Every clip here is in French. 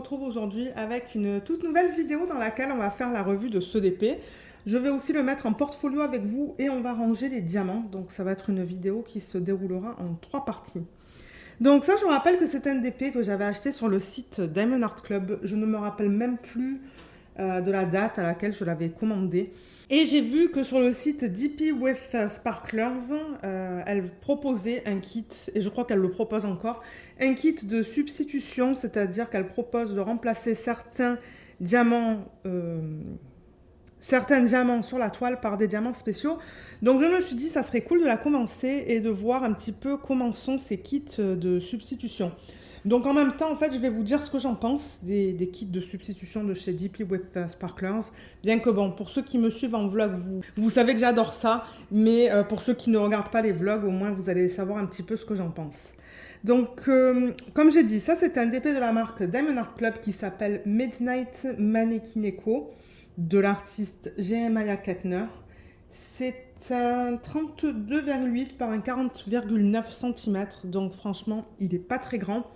retrouve aujourd'hui avec une toute nouvelle vidéo dans laquelle on va faire la revue de ce DP. Je vais aussi le mettre en portfolio avec vous et on va ranger les diamants. Donc ça va être une vidéo qui se déroulera en 3 parties. Donc ça, je vous rappelle que c'est un DP que j'avais acheté sur le site Diamond Art Club. Je ne me rappelle même plus de la date à laquelle je l'avais commandé. Et j'ai vu que sur le site DP with Sparklers, elle proposait un kit, et je crois qu'elle le propose encore, un kit de substitution, c'est-à-dire qu'elle propose de remplacer certains diamants sur la toile par des diamants spéciaux. Donc je me suis dit, ça serait cool de la commencer et de voir un petit peu comment sont ces kits de substitution. Donc en même temps, en fait, je vais vous dire ce que j'en pense des kits de substitution de chez DP with Sparklers. Bien que bon, pour ceux qui me suivent en vlog, vous savez que j'adore ça. Mais pour ceux qui ne regardent pas les vlogs, au moins vous allez savoir un petit peu ce que j'en pense. Donc, comme j'ai dit, ça c'est un DP de la marque Diamond Art Club qui s'appelle Midnight Mannequin de l'artiste Jeremiah Kettner. C'est un 32,8 par un 40,9 cm. Donc franchement, il n'est pas très grand.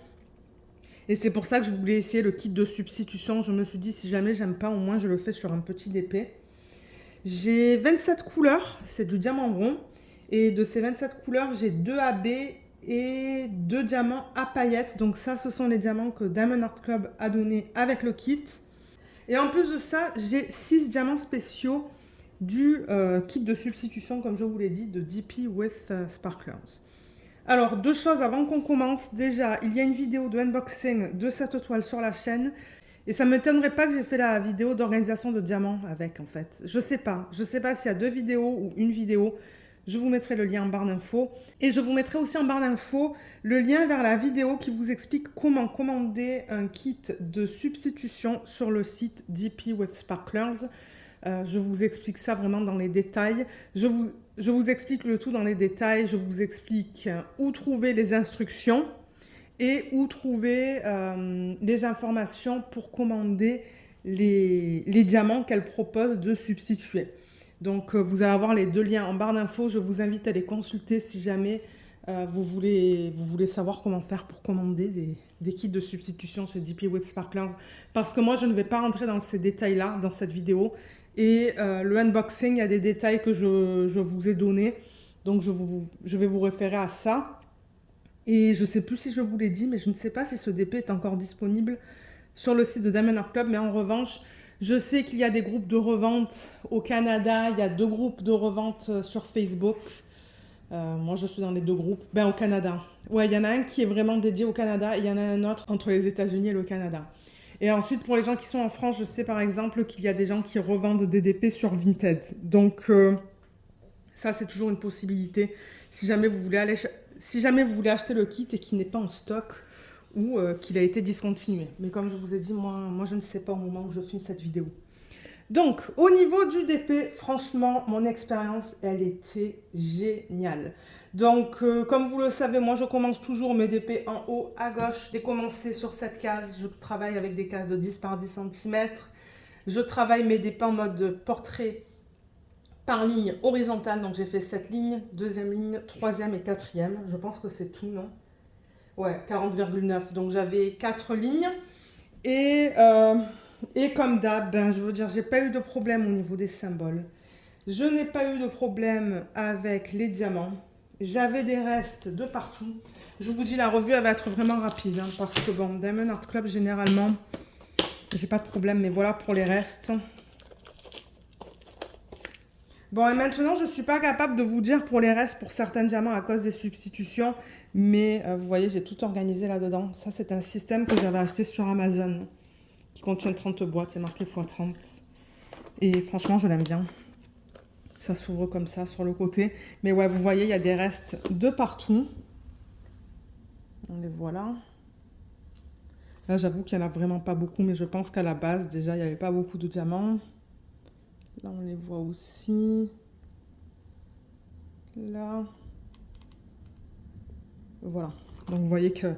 Et c'est pour ça que je voulais essayer le kit de substitution. Je me suis dit, si jamais j'aime pas, au moins je le fais sur un petit DP. J'ai 27 couleurs, c'est du diamant rond. Et de ces 27 couleurs, j'ai 2 AB et 2 diamants à paillettes. Donc ça, ce sont les diamants que Diamond Art Club a donné avec le kit. Et en plus de ça, j'ai 6 diamants spéciaux du kit de substitution, comme je vous l'ai dit, de DP with Sparklers. Alors, 2 choses avant qu'on commence. Déjà, il y a une vidéo de unboxing de cette toile sur la chaîne. Et ça ne m'étonnerait pas que j'ai fait la vidéo d'organisation de diamants avec, en fait. Je sais pas s'il y a 2 vidéos ou une vidéo. Je vous mettrai le lien en barre d'infos. Et je vous mettrai aussi en barre d'infos le lien vers la vidéo qui vous explique comment commander un kit de substitution sur le site DP with Sparklers. Je vous explique ça vraiment dans les détails. Je vous explique le tout dans les détails. Je vous explique où trouver les instructions et où trouver les informations pour commander les diamants qu'elle propose de substituer. Donc, vous allez avoir les 2 liens en barre d'infos. Je vous invite à les consulter si jamais vous voulez savoir comment faire pour commander des kits de substitution chez DP with Sparklers. Parce que moi, je ne vais pas rentrer dans ces détails-là dans cette vidéo. Et le unboxing, il y a des détails que je vous ai donnés. Donc, je vais vous référer à ça. Et je ne sais plus si je vous l'ai dit, mais je ne sais pas si ce DP est encore disponible sur le site de Diamond Art Club. Mais en revanche, je sais qu'il y a des groupes de revente au Canada. Il y a 2 groupes de revente sur Facebook. Moi, je suis dans les 2 groupes. Au Canada. Ouais, il y en a un qui est vraiment dédié au Canada et il y en a un autre entre les États-Unis et le Canada. Et ensuite, pour les gens qui sont en France, je sais par exemple qu'il y a des gens qui revendent des DP sur Vinted. Donc, ça, c'est toujours une possibilité. Si jamais vous voulez acheter le kit et qu'il n'est pas en stock ou qu'il a été discontinué. Mais comme je vous ai dit, moi, je ne sais pas au moment où je filme cette vidéo. Donc, au niveau du DP, franchement, mon expérience, elle était géniale. Donc, comme vous le savez, moi, je commence toujours mes DP en haut à gauche. J'ai commencé sur cette case. Je travaille avec des cases de 10 par 10 cm. Je travaille mes DP en mode portrait par ligne horizontale. Donc, j'ai fait 7 lignes, 2e ligne, 3e et 4e. Je pense que c'est tout, non? Ouais, 40,9. Donc, j'avais 4 lignes. Et comme d'hab, je veux dire, j'ai pas eu de problème au niveau des symboles. Je n'ai pas eu de problème avec les diamants. J'avais des restes de partout. Je vous dis, la revue, elle va être vraiment rapide. Parce que bon, Diamond Art Club, généralement, j'ai pas de problème. Mais voilà pour les restes. Bon, et maintenant, je ne suis pas capable de vous dire pour les restes, pour certains diamants, à cause des substitutions. Mais vous voyez, j'ai tout organisé là-dedans. Ça, c'est un système que j'avais acheté sur Amazon, qui contient 30 boîtes, c'est marqué x30. Et franchement, je l'aime bien. Ça s'ouvre comme ça sur le côté. Mais ouais, vous voyez, il y a des restes de partout. On les voit là. Là, j'avoue qu'il n'y en a vraiment pas beaucoup, mais je pense qu'à la base, déjà, il n'y avait pas beaucoup de diamants. Là, on les voit aussi. Là. Voilà. Donc, vous voyez qu'il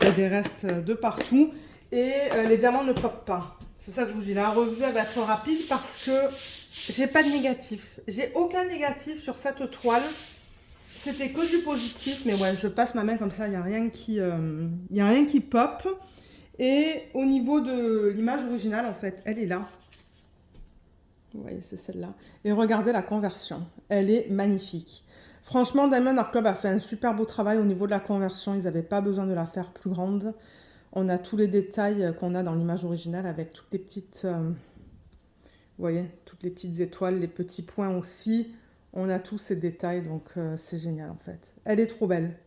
y a des restes de partout. Et les diamants ne popent pas. C'est ça que je vous dis. La revue, elle va être rapide parce que j'ai pas de négatif. J'ai aucun négatif sur cette toile. C'était que du positif. Mais ouais, je passe ma main comme ça. Il n'y a rien qui pop. Et au niveau de l'image originale, en fait, elle est là. Vous voyez, c'est celle-là. Et regardez la conversion. Elle est magnifique. Franchement, Diamond Art Club a fait un super beau travail au niveau de la conversion. Ils n'avaient pas besoin de la faire plus grande. On a tous les détails qu'on a dans l'image originale avec toutes les petites... vous voyez, toutes les petites étoiles, les petits points aussi. On a tous ces détails, donc c'est génial en fait. Elle est trop belle.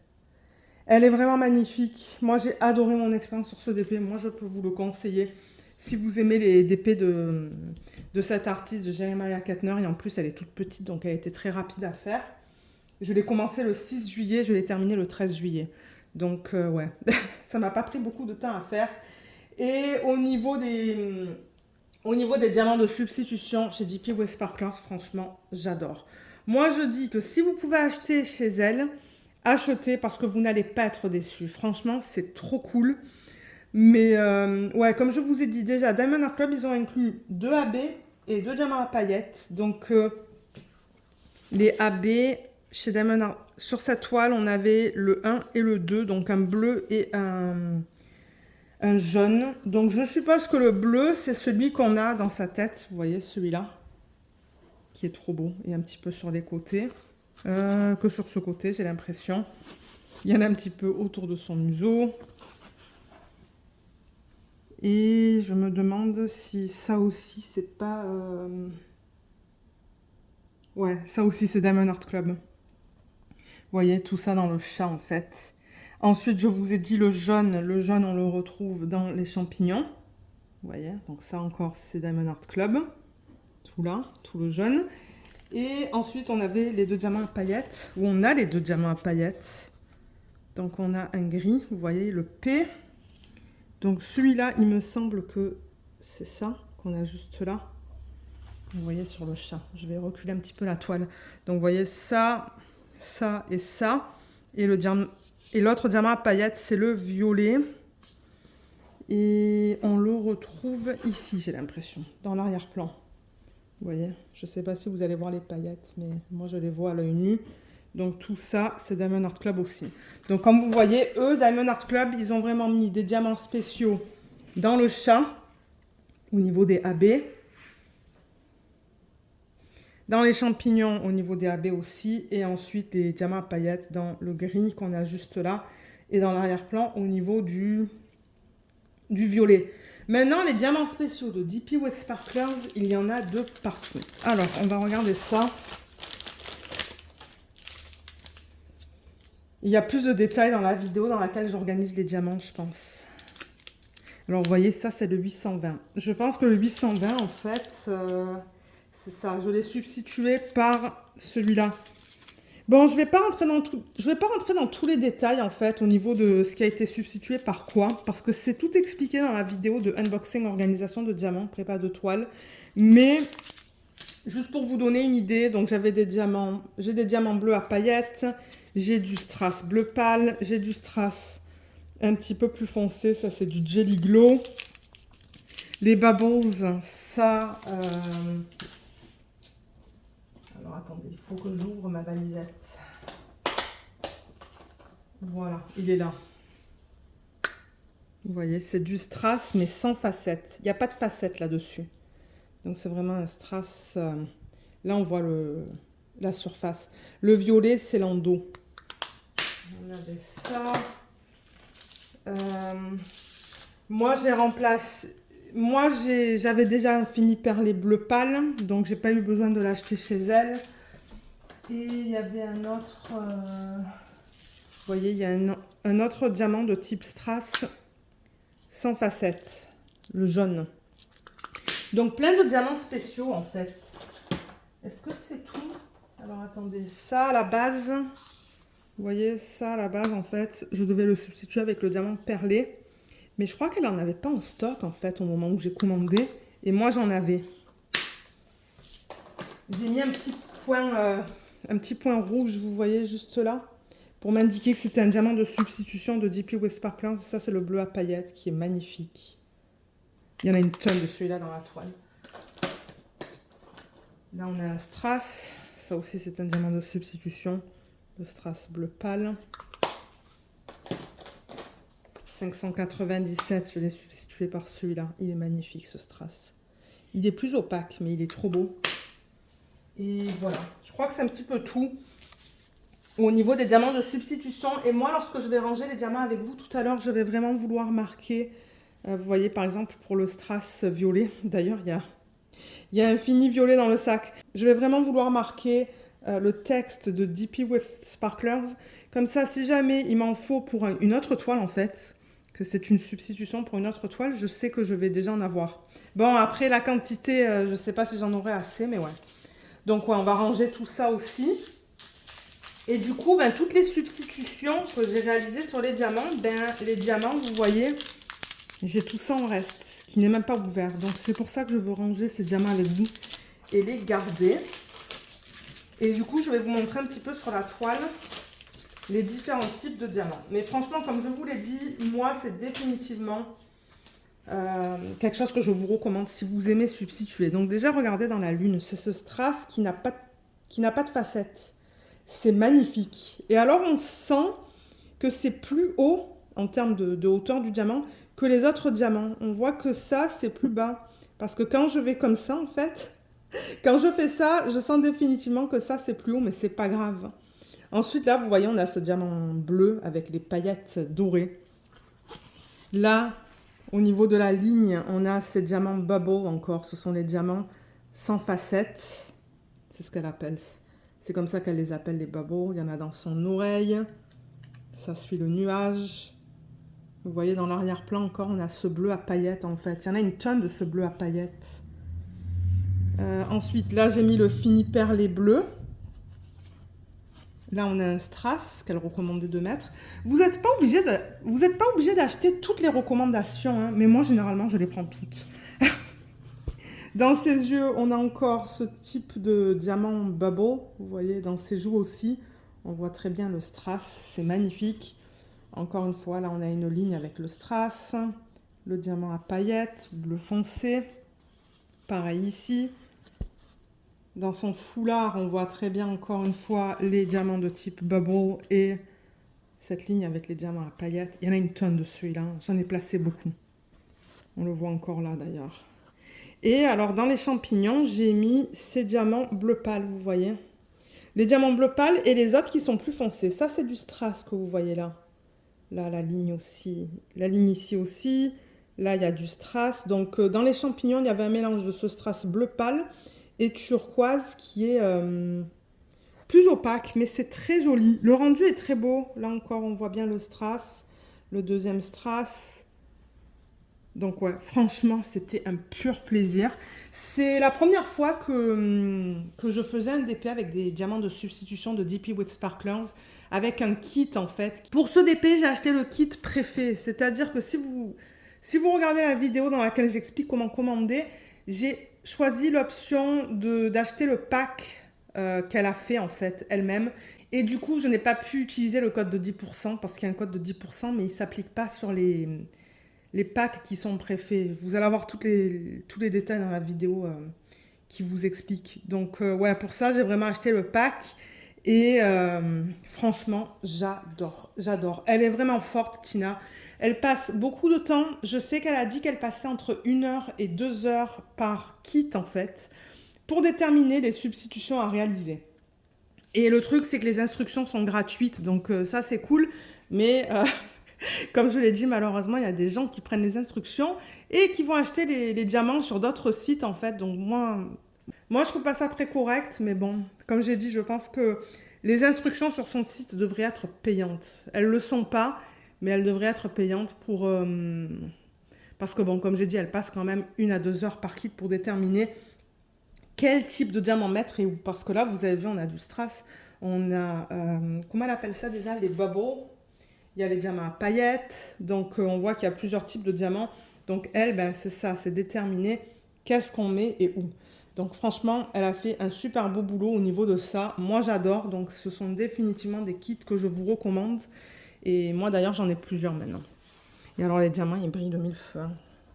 Elle est vraiment magnifique. Moi, j'ai adoré mon expérience sur ce DP. Moi, je peux vous le conseiller. Si vous aimez les DP de cet artiste, de Jeremiah Kettner, et en plus, elle est toute petite, donc elle était très rapide à faire. Je l'ai commencé le 6 juillet, je l'ai terminé le 13 juillet. Donc, ouais, ça m'a pas pris beaucoup de temps à faire. Et au niveau des diamants de substitution chez JP West Sparklers, franchement, j'adore. Moi, je dis que si vous pouvez acheter chez elle, achetez parce que vous n'allez pas être déçus. Franchement, c'est trop cool. Mais, ouais, comme je vous ai dit déjà, Diamond Art Club, ils ont inclus 2 AB et 2 diamants à paillettes. Donc, les AB, chez Diamond Art, sur cette toile, on avait le 1 et le 2, donc un bleu et un jaune. Donc, je suppose que le bleu, c'est celui qu'on a dans sa tête. Vous voyez, celui-là, qui est trop beau. Et un petit peu sur les côtés. Que sur ce côté, j'ai l'impression. Il y en a un petit peu autour de son museau. Et je me demande si ça aussi, c'est pas... Ouais, ça aussi, c'est Diamond Art Club. Vous voyez, tout ça dans le chat, en fait. Ensuite, je vous ai dit le jaune. Le jaune, on le retrouve dans les champignons. Vous voyez, donc ça encore, c'est Diamond Art Club. Tout là, tout le jaune. Et ensuite, on avait les 2 diamants à paillettes. Où on a les 2 diamants à paillettes. Donc, on a un gris, vous voyez, le P. Donc, celui-là, il me semble que c'est ça qu'on a juste là. Vous voyez sur le chat. Je vais reculer un petit peu la toile. Donc, vous voyez ça, ça et ça. Et l'autre diamant à paillettes, c'est le violet. Et on le retrouve ici, j'ai l'impression, dans l'arrière-plan. Vous voyez, je ne sais pas si vous allez voir les paillettes, mais moi, je les vois à l'œil nu. Donc, tout ça, c'est Diamond Art Club aussi. Donc, comme vous voyez, eux, Diamond Art Club, ils ont vraiment mis des diamants spéciaux dans le chat, au niveau des AB. Dans les champignons, au niveau des AB aussi. Et ensuite, des diamants à paillettes dans le gris qu'on a juste là. Et dans l'arrière-plan, au niveau du violet. Maintenant, les diamants spéciaux de DP West Sparklers, il y en a de partout. Alors, on va regarder ça. Il y a plus de détails dans la vidéo dans laquelle j'organise les diamants, je pense. Alors, vous voyez, ça, c'est le 820. Je pense que le 820, en fait, c'est ça. Je l'ai substitué par celui-là. Bon, je ne vais pas rentrer dans tous les détails, en fait, au niveau de ce qui a été substitué par quoi. Parce que c'est tout expliqué dans la vidéo de unboxing, organisation de diamants, prépa de toile. Mais, juste pour vous donner une idée, donc j'avais des diamants, j'ai des diamants bleus à paillettes. J'ai du strass bleu pâle, j'ai du strass un petit peu plus foncé, ça c'est du Jelly Glow. Les bubbles, ça... Alors attendez, il faut que j'ouvre ma valisette. Voilà, il est là. Vous voyez, c'est du strass mais sans facettes. Il n'y a pas de facettes là-dessus. Donc c'est vraiment un strass... Là on voit la surface. Le violet, c'est l'endos. On avait ça. Moi, j'ai remplacé. Moi, j'avais déjà fini perlé bleu pâle, donc j'ai pas eu besoin de l'acheter chez elle. Et il y avait un autre. Vous voyez, il y a un autre diamant de type strass sans facettes, le jaune. Donc plein de diamants spéciaux en fait. Est-ce que c'est tout? Alors attendez, ça à la base. Vous voyez, ça à la base, en fait, je devais le substituer avec le diamant perlé. Mais je crois qu'elle n'en avait pas en stock, en fait, au moment où j'ai commandé. Et moi, j'en avais. J'ai mis un petit point rouge, vous voyez, juste là, pour m'indiquer que c'était un diamant de substitution de DP West Sparklers. Ça, c'est le bleu à paillettes, qui est magnifique. Il y en a une tonne de celui-là dans la toile. Là, on a un strass. Ça aussi, c'est un diamant de substitution. Le strass bleu pâle. 597, je l'ai substitué par celui-là. Il est magnifique ce strass. Il est plus opaque, mais il est trop beau. Et voilà, je crois que c'est un petit peu tout au niveau des diamants de substitution. Et moi, lorsque je vais ranger les diamants avec vous tout à l'heure, je vais vraiment vouloir marquer, vous voyez par exemple pour le strass violet, d'ailleurs il y a un fini violet dans le sac. Je vais vraiment vouloir marquer le texte de DP with Sparklers. Comme ça, si jamais il m'en faut pour une autre toile en fait, que c'est une substitution pour une autre toile, je sais que je vais déjà en avoir. Bon, après la quantité, je ne sais pas si j'en aurai assez, mais ouais. Donc ouais, on va ranger tout ça aussi. Et du coup, ben, toutes les substitutions que j'ai réalisées sur les diamants, les diamants, vous voyez, j'ai tout ça en reste, qui n'est même pas ouvert. Donc c'est pour ça que je veux ranger ces diamants avec vous et les garder. Et du coup, je vais vous montrer un petit peu sur la toile les différents types de diamants. Mais franchement, comme je vous l'ai dit, moi, c'est définitivement quelque chose que je vous recommande si vous aimez substituer. Donc déjà, regardez dans la lune, c'est ce strass qui n'a pas de facettes. C'est magnifique. Et alors, on sent que c'est plus haut en termes de hauteur du diamant que les autres diamants. On voit que ça, c'est plus bas. Parce que quand je vais comme ça, en fait, quand je fais ça, je sens définitivement que ça, c'est plus haut, mais c'est pas grave. Ensuite, là, vous voyez, on a ce diamant bleu avec les paillettes dorées. Là, au niveau de la ligne, on a ces diamants bubble encore. Ce sont les diamants sans facettes. C'est ce qu'elle appelle. C'est comme ça qu'elle les appelle, les bubbles. Il y en a dans son oreille. Ça suit le nuage. Vous voyez, dans l'arrière-plan encore, on a ce bleu à paillettes, en fait. Il y en a une tonne de ce bleu à paillettes. Ensuite, là, j'ai mis le fini perlé bleu. Là, on a un strass qu'elle recommandait de mettre. Vous n'êtes pas obligé d'acheter toutes les recommandations, hein, mais moi, généralement, je les prends toutes. Dans ses yeux, on a encore ce type de diamant bubble. Vous voyez, dans ses joues aussi, on voit très bien le strass. C'est magnifique. Encore une fois, là, on a une ligne avec le strass. Le diamant à paillettes, bleu foncé. Pareil ici. Dans son foulard, on voit très bien, encore une fois, les diamants de type bubble et cette ligne avec les diamants à paillettes. Il y en a une tonne de celui-là. J'en ai placé beaucoup. On le voit encore là, d'ailleurs. Et alors, dans les champignons, j'ai mis ces diamants bleu pâle, vous voyez. Les diamants bleu pâle et les autres qui sont plus foncés. Ça, c'est du strass que vous voyez là. Là, la ligne aussi. La ligne ici aussi. Là, il y a du strass. Donc, dans les champignons, il y avait un mélange de ce strass bleu pâle et turquoise qui est plus opaque, mais c'est très joli. Le rendu est très beau. Là encore, on voit bien le strass, le deuxième strass. Donc ouais, franchement, c'était un pur plaisir. C'est la première fois que je faisais un DP avec des diamants de substitution de DP with Sparklers, avec un kit en fait. Pour ce DP, j'ai acheté le kit préfet, c'est-à-dire que si vous regardez la vidéo dans laquelle j'explique comment commander, j'ai choisi l'option d'acheter le pack qu'elle a fait en fait elle-même. Et du coup, je n'ai pas pu utiliser le code de 10% parce qu'il y a un code de 10%, mais il ne s'applique pas sur les packs qui sont préfaits. Vous allez avoir tous les détails dans la vidéo qui vous explique. Donc ouais, pour ça, j'ai vraiment acheté le pack. Et franchement, j'adore. Elle est vraiment forte, Tina. Elle passe beaucoup de temps. Je sais qu'elle a dit qu'elle passait entre 1 heure et 2 heures par kit, en fait, pour déterminer les substitutions à réaliser. Et le truc, c'est que les instructions sont gratuites. Donc ça, c'est cool. Mais comme je l'ai dit, malheureusement, il y a des gens qui prennent les instructions et qui vont acheter les diamants sur d'autres sites, en fait. Donc moi, je trouve pas ça très correct. Mais bon, comme j'ai dit, je pense que les instructions sur son site devraient être payantes. Elles ne le sont pas, mais elles devraient être payantes pour... parce que bon, comme j'ai dit, elles passent quand même 1 à 2 heures par kit pour déterminer quel type de diamant mettre et où. Parce que là, vous avez vu, on a du strass, on a... comment elle appelle ça déjà? Les bubbles. Il y a les diamants à paillettes. Donc, on voit qu'il y a plusieurs types de diamants. Donc, elle, ben, c'est ça, c'est déterminer qu'est-ce qu'on met et où. Donc, franchement, elle a fait un super beau boulot au niveau de ça. Moi, j'adore. Donc, ce sont définitivement des kits que je vous recommande. Et moi, d'ailleurs, j'en ai plusieurs maintenant. Et alors, les diamants, ils brillent de mille feux.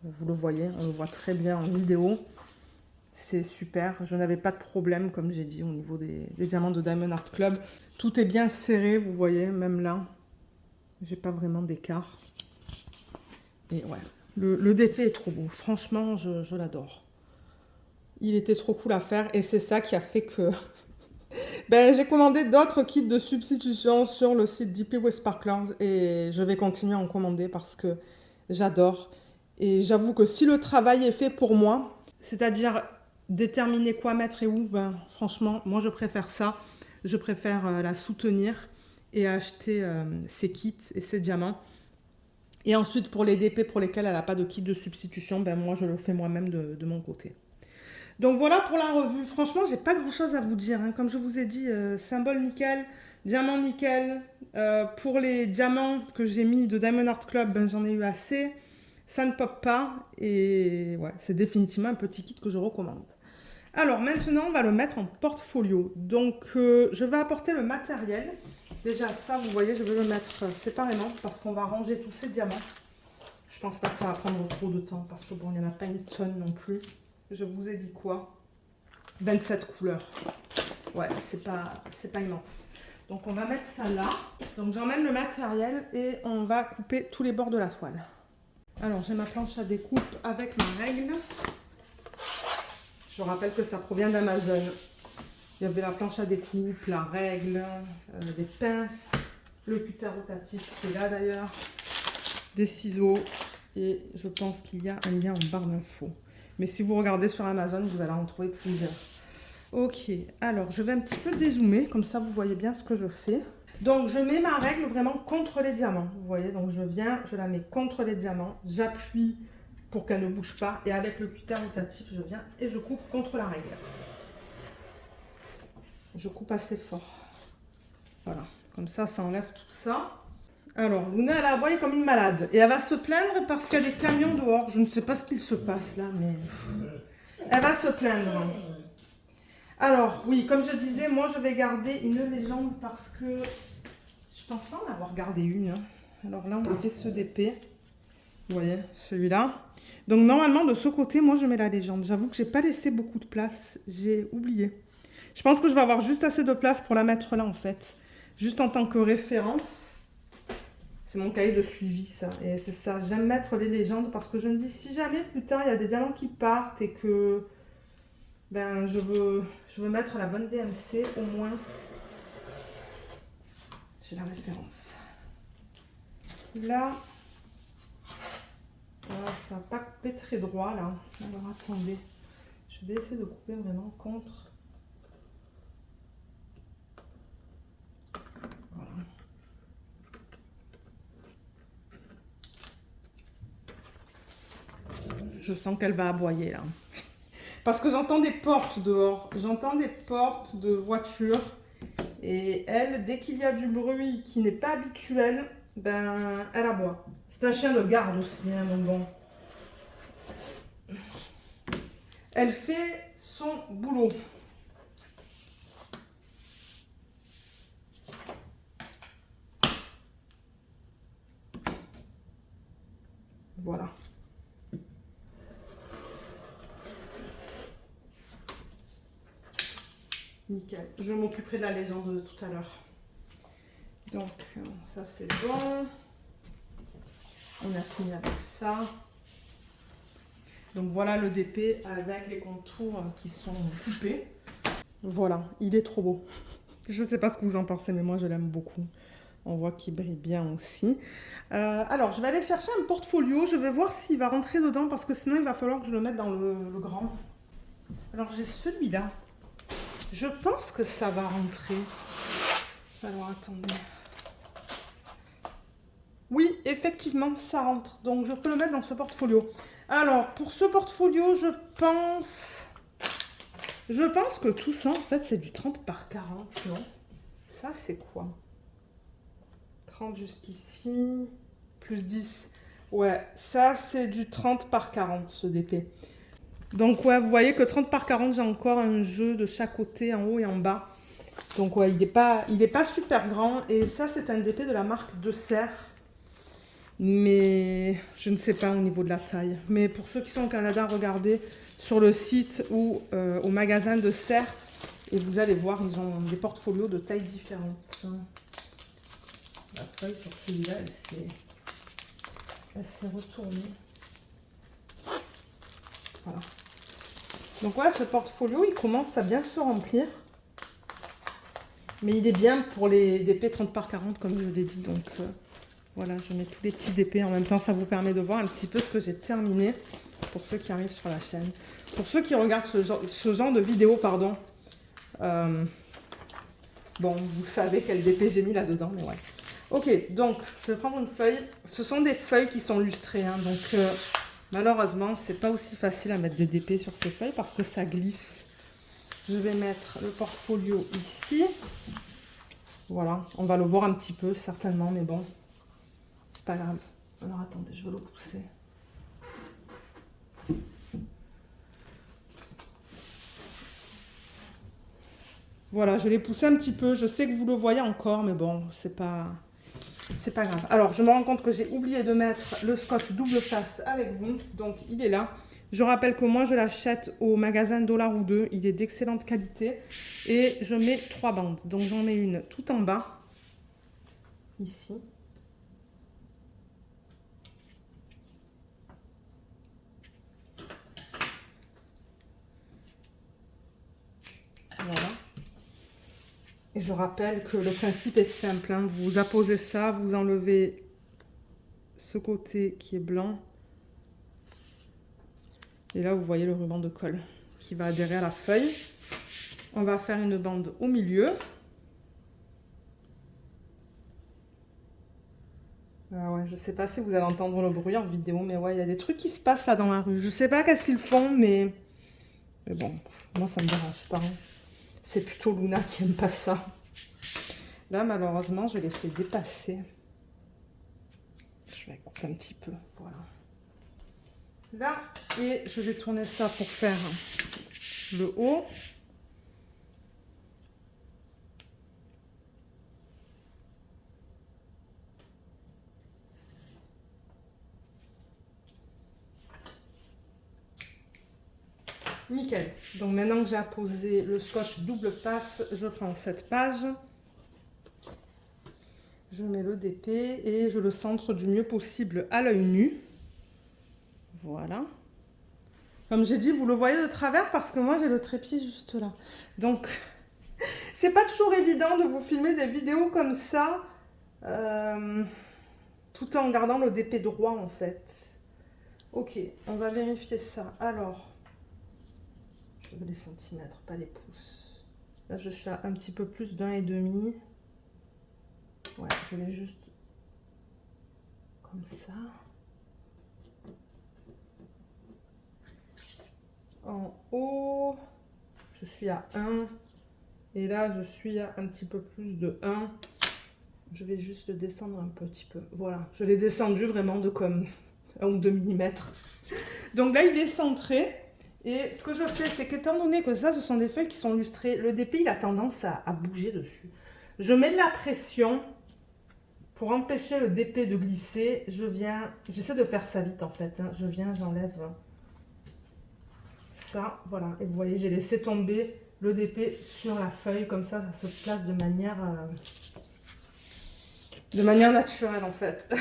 Vous le voyez, on le voit très bien en vidéo. C'est super. Je n'avais pas de problème, comme j'ai dit, au niveau des diamants de Diamond Art Club. Tout est bien serré, vous voyez, même là. J'ai pas vraiment d'écart. Et ouais, le DP est trop beau. Franchement, je l'adore. Il était trop cool à faire et c'est ça qui a fait que ben, j'ai commandé d'autres kits de substitution sur le site DP with Sparklers et je vais continuer à en commander parce que j'adore. Et j'avoue que si le travail est fait pour moi, c'est-à-dire déterminer quoi mettre et où, ben, franchement, moi je préfère ça. Je préfère la soutenir et acheter ses kits et ses diamants. Et ensuite, pour les DP pour lesquels elle n'a pas de kit de substitution, ben moi je le fais moi-même de mon côté. Donc voilà pour la revue. Franchement, j'ai pas grand chose à vous dire, hein. Comme je vous ai dit, symbole nickel, diamant nickel. Pour les diamants que j'ai mis de Diamond Art Club, ben, j'en ai eu assez. Ça ne pop pas. Et ouais, c'est définitivement un petit kit que je recommande. Alors maintenant, on va le mettre en portfolio. Donc je vais apporter le matériel. Déjà ça, vous voyez, je vais le mettre séparément parce qu'on va ranger tous ces diamants. Je pense pas que ça va prendre trop de temps parce que bon, il n'y en a pas une tonne non plus. Je vous ai dit quoi? 27 couleurs. Ouais, c'est pas immense. Donc on va mettre ça là. Donc j'emmène le matériel et on va couper tous les bords de la toile. Alors j'ai ma planche à découpe avec ma règle. Je rappelle que ça provient d'Amazon. Il y avait la planche à découpe, la règle, des pinces, le cutter rotatif qui est là d'ailleurs, des ciseaux et je pense qu'il y a un lien en barre d'infos. Mais si vous regardez sur Amazon, vous allez en trouver plusieurs. Ok, alors je vais un petit peu dézoomer, comme ça vous voyez bien ce que je fais. Donc je mets ma règle vraiment contre les diamants. Vous voyez, donc je viens, je la mets contre les diamants, j'appuie pour qu'elle ne bouge pas. Et avec le cutter rotatif, je viens et je coupe contre la règle. Je coupe assez fort. Voilà, comme ça enlève tout ça. Alors, Luna, elle a aboyé comme une malade. Et elle va se plaindre parce qu'il y a des camions dehors. Je ne sais pas ce qu'il se passe là, mais... Elle va se plaindre. Alors, oui, comme je disais, moi, je vais garder une légende parce que... Je pense pas en avoir gardé une. Hein. Alors là, on a fait ce DP. Vous voyez, celui-là. Donc, normalement, de ce côté, moi, je mets la légende. J'avoue que j'ai pas laissé beaucoup de place. J'ai oublié. Je pense que je vais avoir juste assez de place pour la mettre là, en fait. Juste en tant que référence. C'est mon cahier de suivi, ça. Et c'est ça, j'aime mettre les légendes parce que je me dis, si jamais plus tard, il y a des diamants qui partent et que ben, je veux mettre la bonne DMC, au moins, j'ai la référence. Là, voilà, ça n'a pas coupé très droit, là. Alors, attendez. Je vais essayer de couper vraiment contre. Voilà. Je sens qu'elle va aboyer là. Parce que j'entends des portes dehors. J'entends des portes de voitures. Et elle, dès qu'il y a du bruit qui n'est pas habituel, ben, elle aboie. C'est un chien de garde aussi, hein, donc bon. Elle fait son boulot. Voilà. Nickel. Je m'occuperai de la légende de tout à l'heure. Donc, ça c'est bon. On a fini avec ça. Donc voilà le DP avec les contours qui sont coupés. Voilà, il est trop beau. Je ne sais pas ce que vous en pensez, mais moi je l'aime beaucoup. On voit qu'il brille bien aussi. Alors, je vais aller chercher un portfolio. Je vais voir s'il va rentrer dedans parce que sinon il va falloir que je le mette dans le grand. Alors, j'ai celui-là. Je pense que ça va rentrer. Alors, attendez. Oui, effectivement, ça rentre. Donc, je peux le mettre dans ce portfolio. Alors, pour ce portfolio, je pense que tout ça, en fait, c'est du 30 par 40, non? Ça, c'est quoi? 30 jusqu'ici, plus 10. Ouais, ça, c'est du 30 par 40, ce DP. Donc, ouais, vous voyez que 30 par 40, j'ai encore un jeu de chaque côté, en haut et en bas. Donc, ouais, il n'est pas super grand. Et ça, c'est un DP de la marque De Serre. Mais je ne sais pas au niveau de la taille. Mais pour ceux qui sont au Canada, regardez sur le site ou au magasin De Serre. Et vous allez voir, ils ont des portfolios de tailles différentes. La feuille sur celui-là, Elle s'est retournée. Voilà. Donc voilà, ce portfolio, il commence à bien se remplir. Mais il est bien pour les DP 30 par 40, comme je l'ai dit. Donc voilà, je mets tous les petits DP en même temps. Ça vous permet de voir un petit peu ce que j'ai terminé pour ceux qui arrivent sur la chaîne. Pour ceux qui regardent ce genre de vidéo, pardon. Bon, vous savez quel DP j'ai mis là-dedans, mais ouais. Ok, donc je vais prendre une feuille. Ce sont des feuilles qui sont lustrées, hein, donc malheureusement, c'est pas aussi facile à mettre des DP sur ces feuilles parce que ça glisse. Je vais mettre le portfolio ici. Voilà, on va le voir un petit peu certainement, mais bon, c'est pas grave. Alors attendez, je vais le pousser. Voilà, je l'ai poussé un petit peu. Je sais que vous le voyez encore, mais bon, c'est pas grave. Alors, je me rends compte que j'ai oublié de mettre le scotch double face avec vous. Donc, il est là. Je rappelle que moi, je l'achète au magasin Dollar ou Deux. Il est d'excellente qualité. Et je mets 3 bandes. Donc, j'en mets une tout en bas. Ici. Voilà. Et je rappelle que le principe est simple, hein. Vous apposez ça, vous enlevez ce côté qui est blanc. Et là, vous voyez le ruban de colle qui va adhérer à la feuille. On va faire une bande au milieu. Ah ouais, je sais pas si vous allez entendre le bruit en vidéo, mais ouais, il y a des trucs qui se passent là dans la rue. Je sais pas qu'est-ce qu'ils font, mais bon, moi ça me dérange pas, hein. C'est plutôt Luna qui aime pas ça. Là, malheureusement, je l'ai fait dépasser. Je vais couper un petit peu, voilà. Là, et je vais tourner ça pour faire le haut. Nickel. Donc maintenant que j'ai apposé le scotch double face, je prends cette page. Je mets le DP et je le centre du mieux possible à l'œil nu. Voilà. Comme j'ai dit, vous le voyez de travers parce que moi j'ai le trépied juste là. Donc, c'est pas toujours évident de vous filmer des vidéos comme ça, tout en gardant le DP droit en fait. Ok, on va vérifier ça. Alors, je veux les centimètres, pas les pouces. Là, je suis à un petit peu plus d'1,5. Ouais, je vais juste comme ça. En haut, je suis à 1. Et là, je suis à un petit peu plus de 1. Je vais juste le descendre un petit peu. Voilà, je l'ai descendu vraiment de comme 1 ou 2 mm. Donc là, il est centré. Et ce que je fais, c'est qu'étant donné que ça, ce sont des feuilles qui sont lustrées, le DP, il a tendance à bouger dessus. Je mets de la pression pour empêcher le DP de glisser. J'essaie de faire ça vite en fait, hein. J'enlève ça, voilà. Et vous voyez, j'ai laissé tomber le DP sur la feuille, comme ça se place de manière naturelle en fait.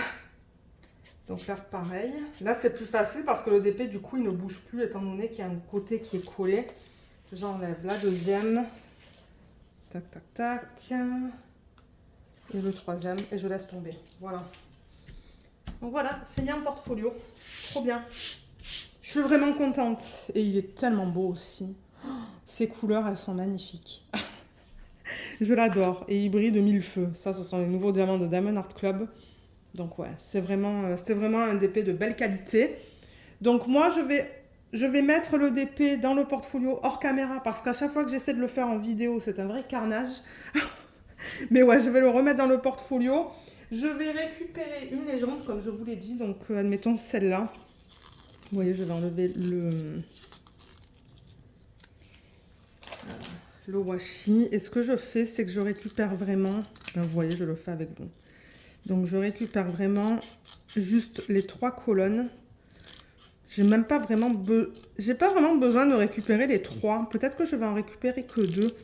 Donc faire pareil. Là, c'est plus facile parce que le DP, du coup, il ne bouge plus étant donné qu'il y a un côté qui est collé. J'enlève la deuxième. Tac, tac, tac. Et le troisième. Et je laisse tomber. Voilà. Donc voilà, c'est bien un portfolio. Trop bien. Je suis vraiment contente. Et il est tellement beau aussi. Ces couleurs, elles sont magnifiques. Je l'adore. Et il brille de mille feux. Ça, ce sont les nouveaux diamants de Diamond Art Club. Donc ouais, c'était vraiment un DP de belle qualité. Donc moi, je vais mettre le DP dans le portfolio hors caméra parce qu'à chaque fois que j'essaie de le faire en vidéo, c'est un vrai carnage. Mais ouais, je vais le remettre dans le portfolio. Je vais récupérer une légende, comme je vous l'ai dit. Donc admettons celle-là. Vous voyez, je vais enlever le washi. Et ce que je fais, c'est que je récupère vraiment... Ben, vous voyez, je le fais avec vous. Donc, je récupère vraiment juste les 3 colonnes. J'ai pas vraiment besoin de récupérer les 3. Peut-être que je vais en récupérer que 2.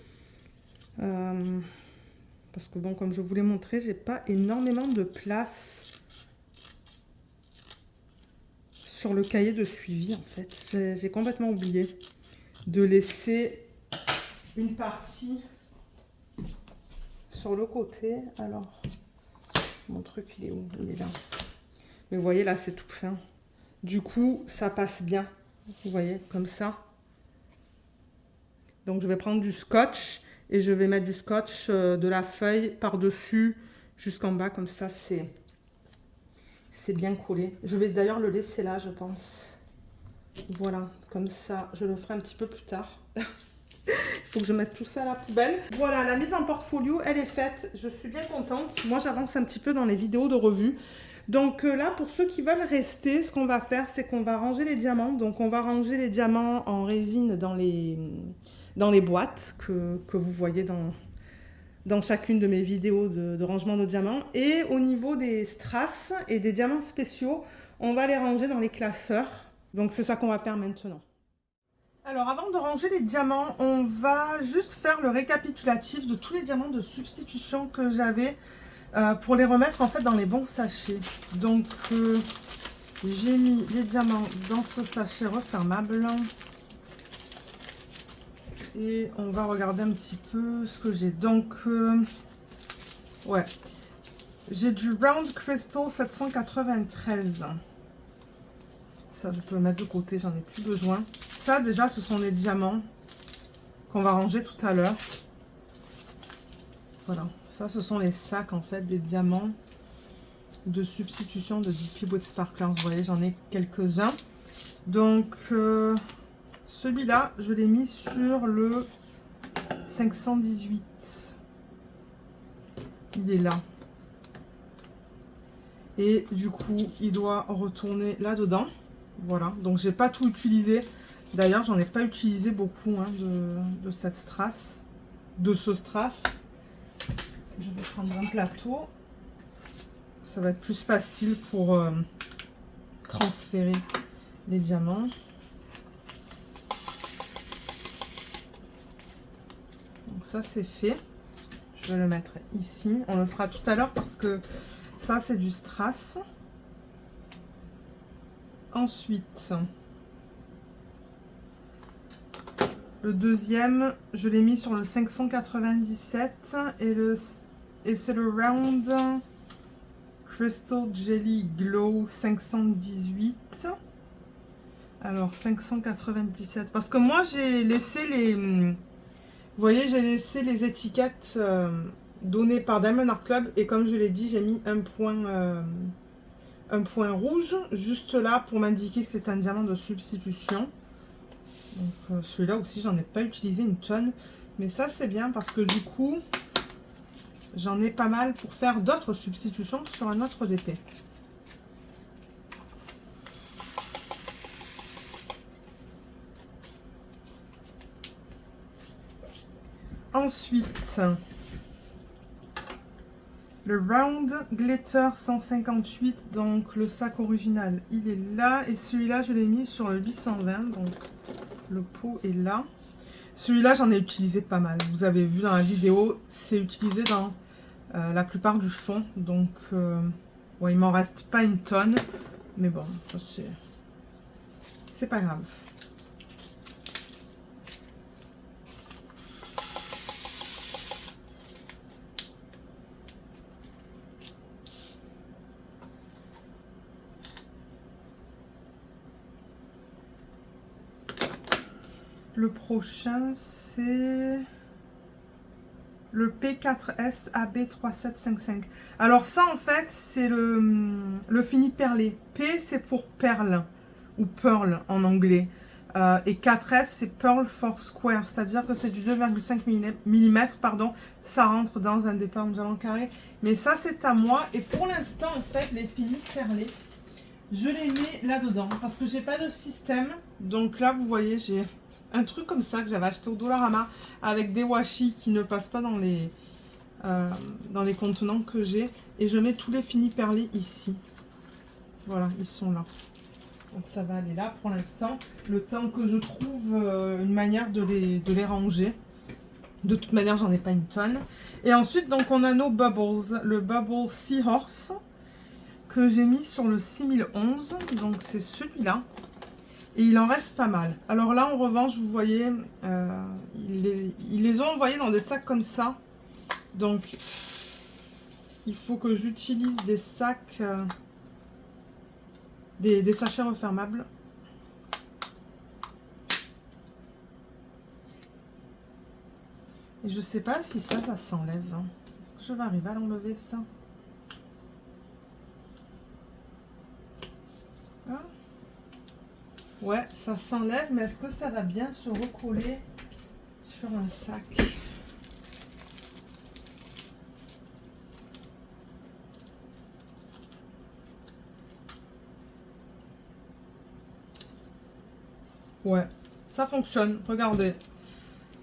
Parce que, bon, comme je vous l'ai montré, j'ai pas énormément de place. sur le cahier de suivi, en fait. J'ai complètement oublié de laisser une partie sur le côté. Alors, mon truc, il est où? Il est là. Mais vous voyez, là, c'est tout fin. Du coup, ça passe bien. Vous voyez, comme ça. Donc, je vais prendre du scotch et je vais mettre du scotch de la feuille par-dessus jusqu'en bas. Comme ça, c'est bien collé. Je vais d'ailleurs le laisser là, je pense. Voilà, comme ça, je le ferai un petit peu plus tard. Il faut que je mette tout ça à la poubelle. Voilà, la mise en portfolio, elle est faite. Je suis bien contente. Moi, j'avance un petit peu dans les vidéos de revue. Donc là, pour ceux qui veulent rester, ce qu'on va faire, c'est qu'on va ranger les diamants. Donc, on va ranger les diamants en résine dans les boîtes que vous voyez dans chacune de mes vidéos de rangement de diamants. Et au niveau des strass et des diamants spéciaux, on va les ranger dans les classeurs. Donc, c'est ça qu'on va faire maintenant. Alors, avant de ranger les diamants, on va juste faire le récapitulatif de tous les diamants de substitution que j'avais pour les remettre en fait dans les bons sachets. Donc, j'ai mis les diamants dans ce sachet refermable. Et on va regarder un petit peu ce que j'ai. Donc, ouais, j'ai du Round Crystal 793. Ça, je peux le mettre de côté, j'en ai plus besoin. Ça, déjà, ce sont les diamants qu'on va ranger tout à l'heure. Voilà, ça, ce sont les sacs, en fait, des diamants de substitution de DP with Sparklers. Vous voyez, j'en ai quelques-uns. Donc, celui-là, je l'ai mis sur le 518. Il est là. Et du coup, il doit retourner là-dedans. Voilà, donc j'ai pas tout utilisé. D'ailleurs, j'en ai pas utilisé beaucoup hein, de cette strass, de ce strass. Je vais prendre un plateau. Ça va être plus facile pour transférer les diamants. Donc ça, c'est fait. Je vais le mettre ici. On le fera tout à l'heure parce que ça, c'est du strass. Ensuite, le deuxième, je l'ai mis sur le 597 et c'est le Round Crystal Jelly Glow 518. Alors 597 parce que moi j'ai laissé les, vous voyez, j'ai laissé les étiquettes données par Diamond Art Club et comme je l'ai dit, j'ai mis un point rouge juste là pour m'indiquer que c'est un diamant de substitution. Donc celui-là aussi, j'en ai pas utilisé une tonne. Mais ça, c'est bien parce que du coup, j'en ai pas mal pour faire d'autres substitutions sur un autre DP. Ensuite, le Round Glitter 158, donc le sac original, il est là. Et celui-là, je l'ai mis sur le 820, donc le pot est là. Celui-là, j'en ai utilisé pas mal. Vous avez vu dans la vidéo, c'est utilisé dans la plupart du fond. Donc, ouais, il m'en reste pas une tonne. Mais bon, ça c'est pas grave. Le prochain, c'est le P4S AB3755. Alors ça, en fait, c'est le fini perlé. P, c'est pour perle, ou pearl en anglais. Et 4S, c'est Pearl for Square, c'est-à-dire que c'est du 2,5 mm, pardon. Ça rentre dans un départ en diamant carré. Mais ça, c'est à moi. Et pour l'instant, en fait, les finis perlés, je les mets là-dedans parce que j'ai pas de système. Donc là, vous voyez, j'ai un truc comme ça que j'avais acheté au Dollarama avec des washi qui ne passent pas dans les contenants que j'ai. Et je mets tous les finis perlés ici. Voilà, ils sont là. Donc ça va aller là pour l'instant. Le temps que je trouve une manière de les ranger. De toute manière, j'en ai pas une tonne. Et ensuite, donc on a nos bubbles. Le Bubble Seahorse que j'ai mis sur le 6011. Donc c'est celui-là. Et il en reste pas mal. Alors là, en revanche, vous voyez, ils les ont envoyés dans des sacs comme ça. Donc, il faut que j'utilise des sacs, des sachets refermables. Et je sais pas si ça s'enlève. Hein. Est-ce que je vais arriver à l'enlever, ça? Hein? Ouais, ça s'enlève, mais est-ce que ça va bien se recoller sur un sac? Ouais, ça fonctionne, regardez.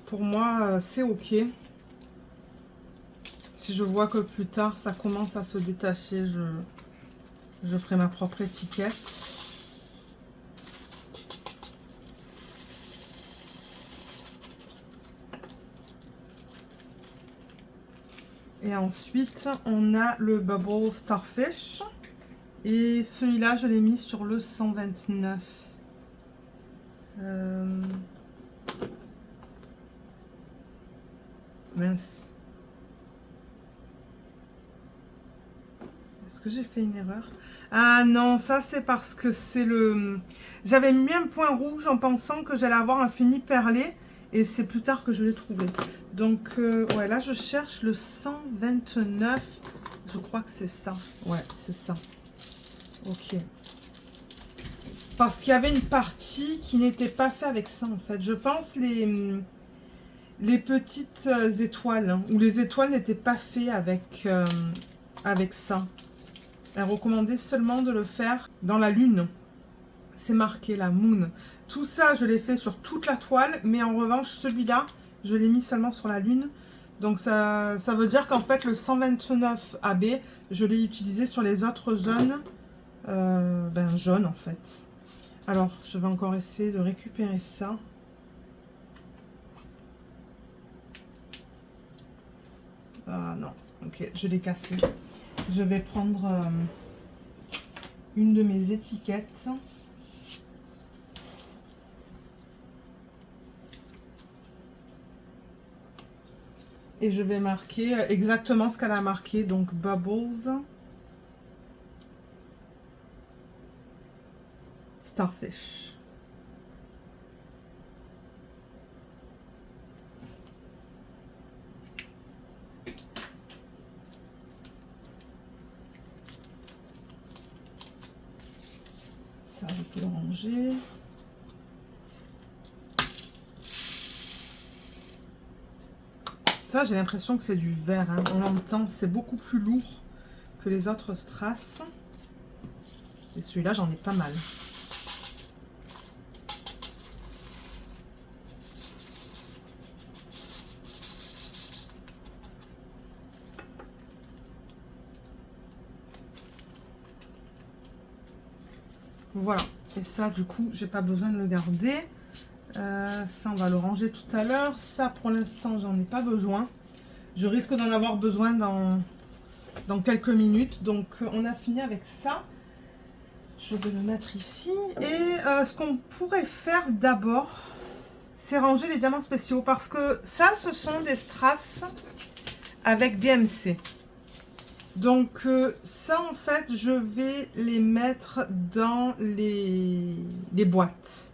Pour moi, c'est ok. Si je vois que plus tard, ça commence à se détacher, je ferai ma propre étiquette. Et ensuite, on a le Bubble Starfish. Et celui-là, je l'ai mis sur le 129. Mince. Est-ce que j'ai fait une erreur? Ah non, ça c'est parce que c'est le... J'avais mis un point rouge en pensant que j'allais avoir un fini perlé. Et c'est plus tard que je l'ai trouvé. Donc, ouais, là je cherche le 129. Je crois que c'est ça. Ouais, c'est ça. Ok. Parce qu'il y avait une partie qui n'était pas faite avec ça en fait. Je pense les petites étoiles, hein, où les étoiles n'étaient pas faites avec ça. Elle recommandait seulement de le faire dans la lune. C'est marqué la moon. Tout ça, je l'ai fait sur toute la toile, mais en revanche, celui-là, je l'ai mis seulement sur la lune. Donc ça veut dire qu'en fait, le 129 AB, je l'ai utilisé sur les autres zones jaunes en fait. Alors, je vais encore essayer de récupérer ça. Ah non, ok, je l'ai cassé. Je vais prendre une de mes étiquettes. Et je vais marquer exactement ce qu'elle a marqué, donc Bubbles Starfish. Ça, je peux le ranger. Ça, j'ai l'impression que c'est du verre. Hein. On l'entend, c'est beaucoup plus lourd que les autres strass. Et celui-là, j'en ai pas mal. Voilà. Et ça, du coup, j'ai pas besoin de le garder. Ça, on va le ranger tout à l'heure. Ça, pour l'instant, j'en ai pas besoin. Je risque d'en avoir besoin dans quelques minutes. Donc, on a fini avec ça. Je vais le mettre ici. Et ce qu'on pourrait faire d'abord, c'est ranger les diamants spéciaux. Parce que ça, ce sont des strass avec DMC. Donc, ça, en fait, je vais les mettre dans les boîtes.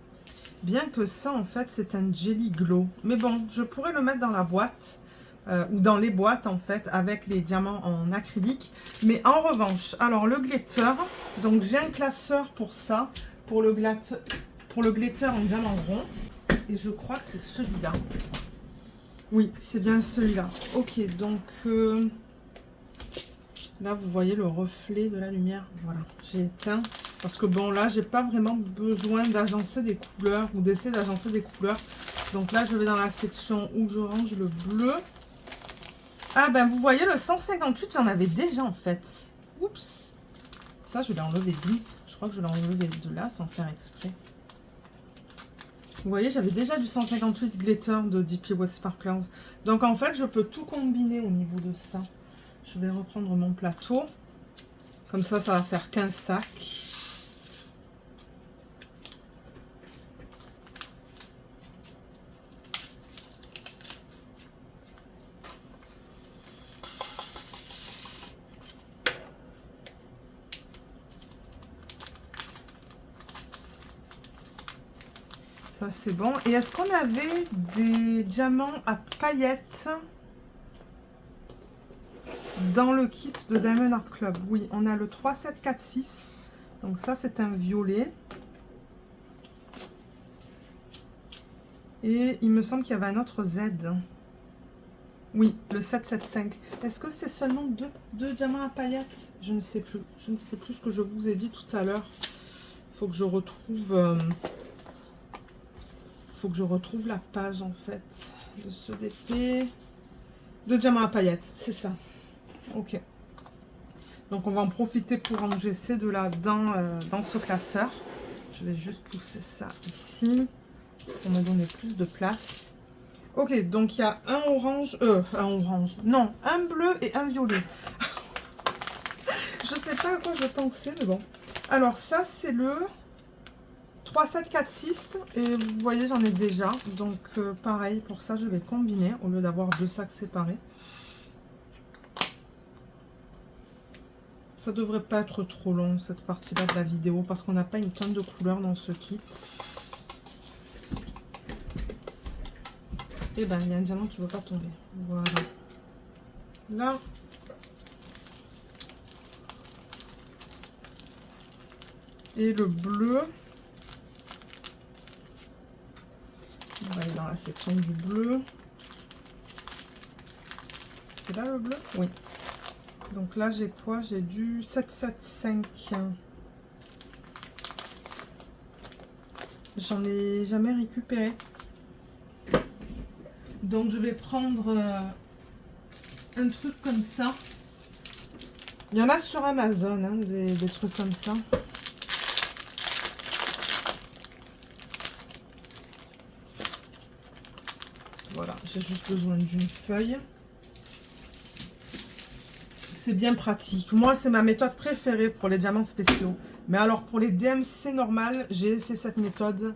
Bien que ça, en fait, c'est un Jelly Glow. Mais bon, je pourrais le mettre dans la boîte, ou dans les boîtes, en fait, avec les diamants en acrylique. Mais en revanche, alors, le glitter, donc j'ai un classeur pour ça, pour le glitter en diamant rond. Et je crois que c'est celui-là. Oui, c'est bien celui-là. Ok, donc... là, vous voyez le reflet de la lumière. Voilà, j'ai éteint. Parce que bon, là, j'ai pas vraiment besoin d'agencer des couleurs ou d'essayer d'agencer des couleurs. Donc là, je vais dans la section où je range le bleu. Ah ben, vous voyez, le 158, j'en avais déjà en fait. Oups. Ça, je l'ai enlevé d'où? Je crois que je l'ai enlevé de là sans faire exprès. Vous voyez, j'avais déjà du 158 glitter de DP Wet Sparklers. Donc en fait, je peux tout combiner au niveau de ça. Je vais reprendre mon plateau. Comme ça va faire 15 sacs. Ça, c'est bon. Et est-ce qu'on avait des diamants à paillettes dans le kit de Diamond Art Club? Oui, on a le 3, 7, 4, 6. Donc ça, c'est un violet. Et il me semble qu'il y avait un autre Z. Oui, le 7, 7, 5. Est-ce que c'est seulement deux diamants à paillettes? Je ne sais plus. Je ne sais plus ce que je vous ai dit tout à l'heure. Il faut que je retrouve... faut que je retrouve la page en fait de ce DP. De diamants à paillettes, c'est ça. Ok. Donc on va en profiter pour ranger ces deux-là dans ce classeur. Je vais juste pousser ça ici pour me donner plus de place. Ok, donc il y a un orange, non, un bleu et un violet. Je sais pas à quoi je pensais, mais bon. Alors ça c'est le 3, 7, 4, 6 et vous voyez j'en ai déjà, donc pareil pour ça je vais combiner au lieu d'avoir deux sacs séparés. Ça devrait pas être trop long cette partie là de la vidéo parce qu'on n'a pas une tonne de couleurs dans ce kit. Et ben il y a un diamant qui ne veut pas tomber, voilà. Là et le bleu. On va aller dans la section du bleu. C'est là le bleu? Oui. Donc là, j'ai quoi? J'ai du 775. J'en ai jamais récupéré. Donc je vais prendre un truc comme ça. Il y en a sur Amazon, hein, des trucs comme ça. Voilà, j'ai juste besoin d'une feuille. C'est bien pratique. Moi, c'est ma méthode préférée pour les diamants spéciaux. Mais alors, pour les DMC normales, j'ai essayé cette méthode.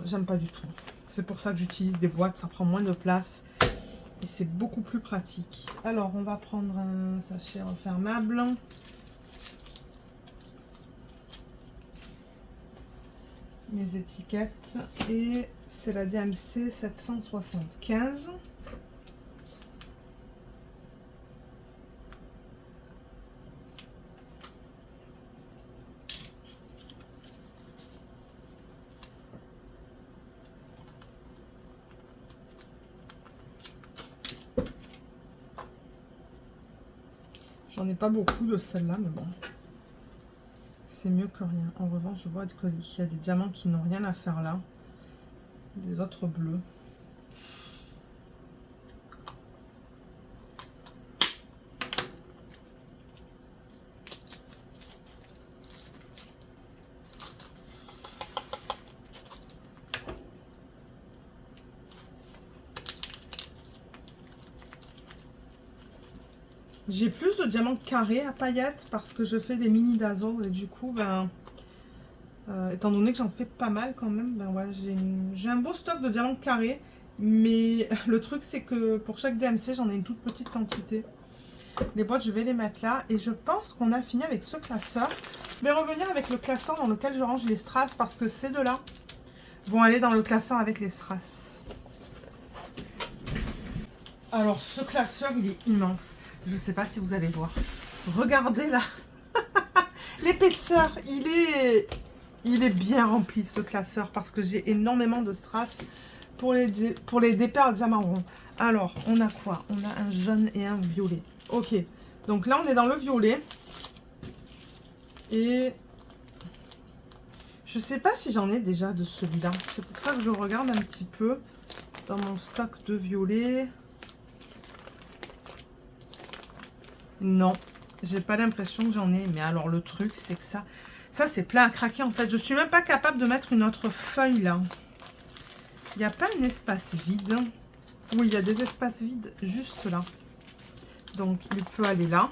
J'aime pas du tout. C'est pour ça que j'utilise des boîtes. Ça prend moins de place. Et c'est beaucoup plus pratique. Alors, on va prendre un sachet refermable. Mes étiquettes. Et c'est la DMC 775. J'en ai pas beaucoup de celle-là, mais bon. C'est mieux que rien. En revanche, je vois qu'il y a des diamants qui n'ont rien à faire là. Des autres bleus. J'ai plus de diamants carrés à paillettes parce que je fais des mini dazzle et du coup, ben, étant donné que j'en fais pas mal quand même, ben ouais, j'ai un beau stock de diamants carrés. Mais le truc, c'est que pour chaque DMC, j'en ai une toute petite quantité. Les boîtes, je vais les mettre là. Et je pense qu'on a fini avec ce classeur. Je vais revenir avec le classeur dans lequel je range les strass parce que ces deux-là vont aller dans le classeur avec les strass. Alors, ce classeur, il est immense. Je ne sais pas si vous allez voir. Regardez là. L'épaisseur, il est bien rempli ce classeur parce que j'ai énormément de strass pour les dépaires diamants ronds. Alors, on a quoi? On a un jaune et un violet. Ok. Donc là, on est dans le violet. Et je ne sais pas si j'en ai déjà de celui-là. C'est pour ça que je regarde un petit peu dans mon stock de violet. Non, j'ai pas l'impression que j'en ai. Mais alors le truc, c'est que ça c'est plein à craquer en fait. Je suis même pas capable de mettre une autre feuille là. Il n'y a pas un espace vide. Oui, il y a des espaces vides juste là. Donc il peut aller là.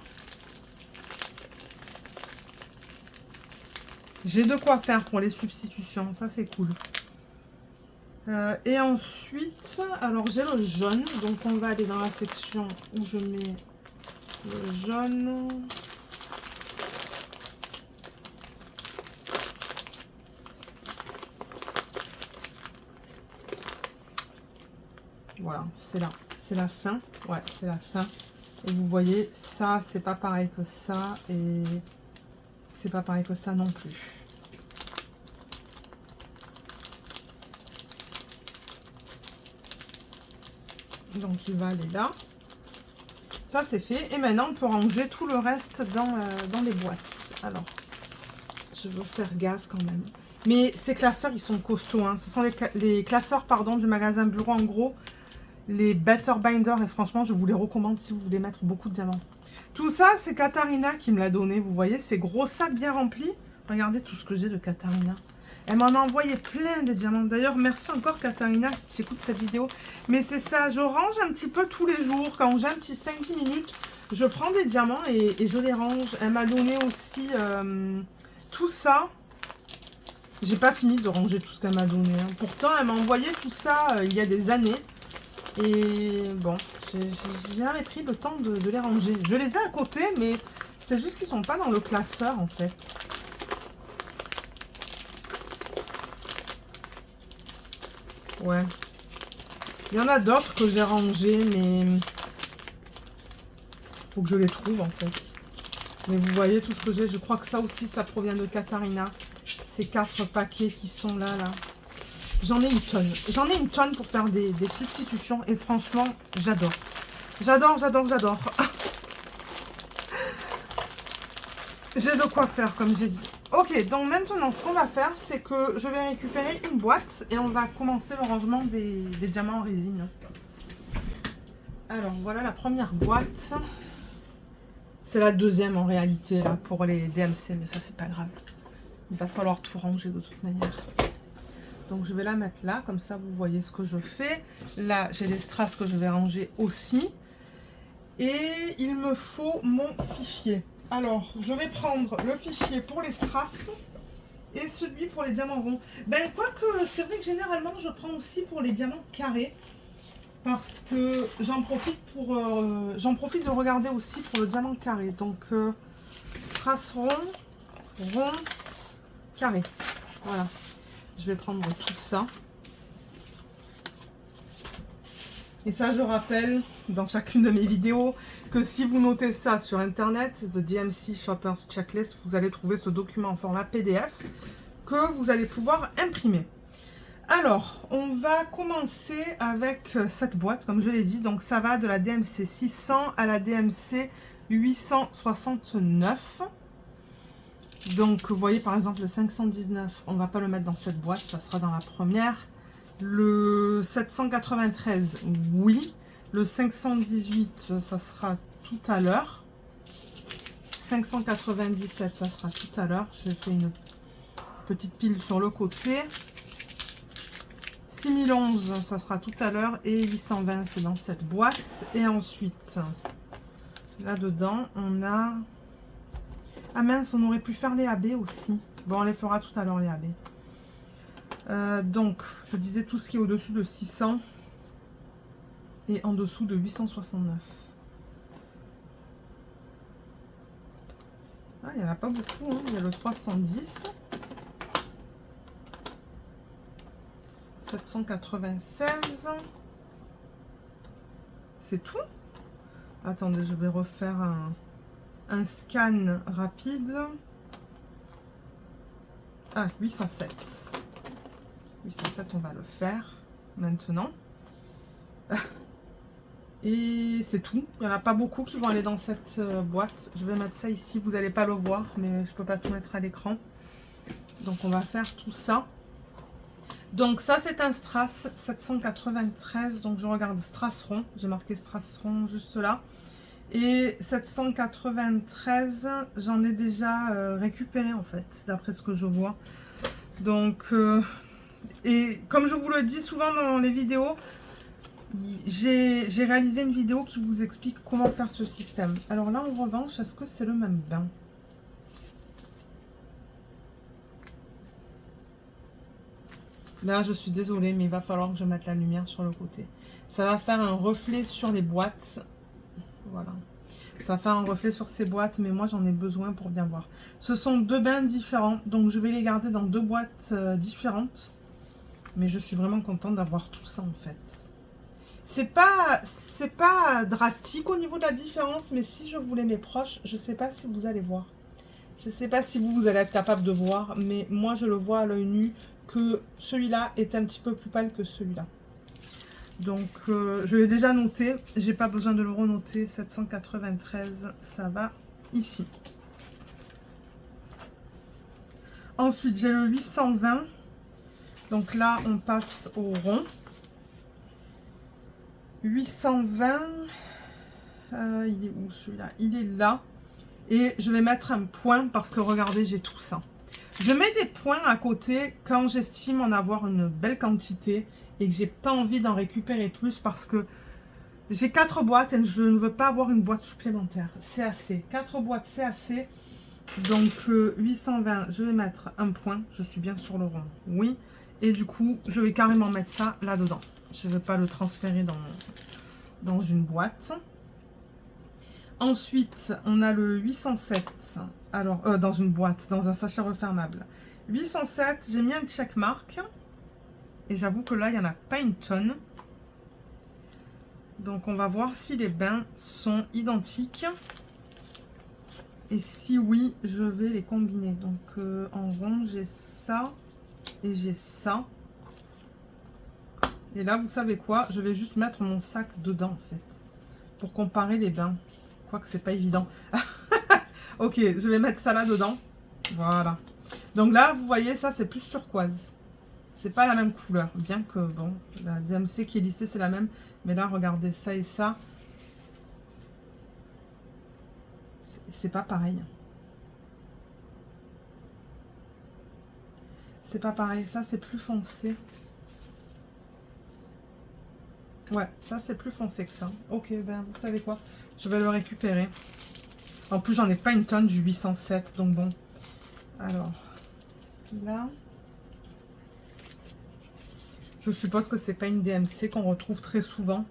J'ai de quoi faire pour les substitutions, ça c'est cool. Et ensuite, alors j'ai le jaune, donc on va aller dans la section où je mets le jaune. Voilà, c'est là, c'est la fin. Ouais, c'est la fin. Et vous voyez, ça, c'est pas pareil que ça, et c'est pas pareil que ça non plus. Donc, il va aller là. Ça, c'est fait. Et maintenant, on peut ranger tout le reste dans les boîtes. Alors, je veux faire gaffe quand même. Mais ces classeurs, ils sont costauds. Hein. Ce sont les classeurs, pardon, du magasin Bureau en gros. Les Better Binder. Et franchement, je vous les recommande si vous voulez mettre beaucoup de diamants. Tout ça, c'est Katharina qui me l'a donné. Vous voyez, ces gros sacs bien remplis. Regardez tout ce que j'ai de Katharina. Elle m'en a envoyé plein de diamants. D'ailleurs, merci encore Katharina si tu écoutes cette vidéo. Mais c'est ça, je range un petit peu tous les jours. Quand j'ai un petit 5-10 minutes, je prends des diamants et je les range. Elle m'a donné aussi tout ça. J'ai pas fini de ranger tout ce qu'elle m'a donné. Hein. Pourtant, elle m'a envoyé tout ça il y a des années. Et bon, j'ai jamais pris le temps de les ranger. Je les ai à côté, mais c'est juste qu'ils sont pas dans le classeur en fait. Ouais. Il y en a d'autres que j'ai rangés, mais faut que je les trouve en fait. Mais vous voyez tout ce que j'ai. Je crois que ça aussi, ça provient de Katharina. Ces 4 paquets qui sont là. J'en ai une tonne. J'en ai une tonne pour faire des substitutions. Et franchement, j'adore. J'adore, j'adore, j'adore. J'ai de quoi faire, comme j'ai dit. Ok, donc maintenant, ce qu'on va faire, c'est que je vais récupérer une boîte et on va commencer le rangement des diamants en résine. Alors, voilà la première boîte. C'est la deuxième en réalité, là, pour les DMC, mais ça, c'est pas grave. Il va falloir tout ranger de toute manière. Donc, je vais la mettre là, comme ça, vous voyez ce que je fais. Là, j'ai les strass que je vais ranger aussi. Et il me faut mon fichier. Alors, je vais prendre le fichier pour les strass et celui pour les diamants ronds. Ben, quoique, c'est vrai que généralement, je prends aussi pour les diamants carrés. Parce que j'en profite de regarder aussi pour le diamant carré. Donc, strass rond, carré. Voilà. Je vais prendre tout ça. Et ça, je rappelle dans chacune de mes vidéos que si vous notez ça sur Internet, The DMC Shoppers Checklist, vous allez trouver ce document en format PDF que vous allez pouvoir imprimer. Alors, on va commencer avec cette boîte, comme je l'ai dit. Donc, ça va de la DMC 600 à la DMC 869. Donc, vous voyez, par exemple, le 519, on ne va pas le mettre dans cette boîte, ça sera dans la première. Le 793, oui. Le 518, ça sera tout à l'heure. 597, ça sera tout à l'heure. Je fais une petite pile sur le côté. 6011, ça sera tout à l'heure. Et 820, c'est dans cette boîte. Et ensuite, là-dedans, on a... Ah mince, on aurait pu faire les AB aussi. Bon, on les fera tout à l'heure, les AB. Donc, je disais tout ce qui est au-dessus de 600 et en dessous de 869. Ah, il n'y en a pas beaucoup, hein. Il y a le 310. 796. C'est tout? Attendez, je vais refaire un scan rapide. Ah, 807. 807, on va le faire maintenant. Et c'est tout. Il n'y en a pas beaucoup qui vont aller dans cette boîte. Je vais mettre ça ici. Vous n'allez pas le voir, mais je ne peux pas tout mettre à l'écran. Donc, on va faire tout ça. Donc, ça, c'est un strass 793. Donc, je regarde strass rond. J'ai marqué strass rond juste là. Et 793, j'en ai déjà récupéré, en fait, d'après ce que je vois. Donc... Et comme je vous le dis souvent dans les vidéos, j'ai réalisé une vidéo qui vous explique comment faire ce système. Alors là, en revanche, est-ce que c'est le même bain? Là, je suis désolée, mais il va falloir que je mette la lumière sur le côté. Ça va faire un reflet sur les boîtes. Voilà. Ça va faire un reflet sur ces boîtes, mais moi, j'en ai besoin pour bien voir. Ce sont deux bains différents, donc je vais les garder dans deux boîtes différentes. Mais je suis vraiment contente d'avoir tout ça, en fait. C'est pas drastique au niveau de la différence, mais si je vous les mets proches, je sais pas si vous allez voir. Je sais pas si vous allez être capable de voir, mais moi, je le vois à l'œil nu que celui-là est un petit peu plus pâle que celui-là. Donc, je l'ai déjà noté. J'ai pas besoin de le renoter. 793, ça va ici. Ensuite, j'ai le 820. Donc là, on passe au rond. 820, il est où celui-là? Il est là. Et je vais mettre un point parce que regardez, j'ai tout ça. Je mets des points à côté quand j'estime en avoir une belle quantité et que j'ai pas envie d'en récupérer plus parce que j'ai 4 boîtes et je ne veux pas avoir une boîte supplémentaire. C'est assez. 4 boîtes, c'est assez. Donc 820, je vais mettre un point. Je suis bien sur le rond. Oui. Et du coup, je vais carrément mettre ça là-dedans. Je ne vais pas le transférer dans une boîte. Ensuite, on a le 807. Alors, dans une boîte, dans un sachet refermable. 807, j'ai mis un checkmark. Et j'avoue que là, il n'y en a pas une tonne. Donc, on va voir si les bains sont identiques. Et si oui, je vais les combiner. Donc, en rond, j'ai ça et j'ai ça. Et là, vous savez quoi? Je vais juste mettre mon sac dedans, en fait. Pour comparer les bains. Quoique, c'est pas évident. Ok, je vais mettre ça là dedans. Voilà. Donc là, vous voyez, ça, c'est plus turquoise. C'est pas la même couleur. Bien que, bon, la DMC qui est listée, c'est la même. Mais là, regardez, ça et ça. C'est pas pareil. C'est pas pareil. Ça, c'est plus foncé. Ouais, ça, c'est plus foncé que ça. Ok, ben, vous savez quoi? Je vais le récupérer. En plus, j'en ai pas une tonne du 807. Donc, bon. Alors, là... Je suppose que c'est pas une DMC qu'on retrouve très souvent.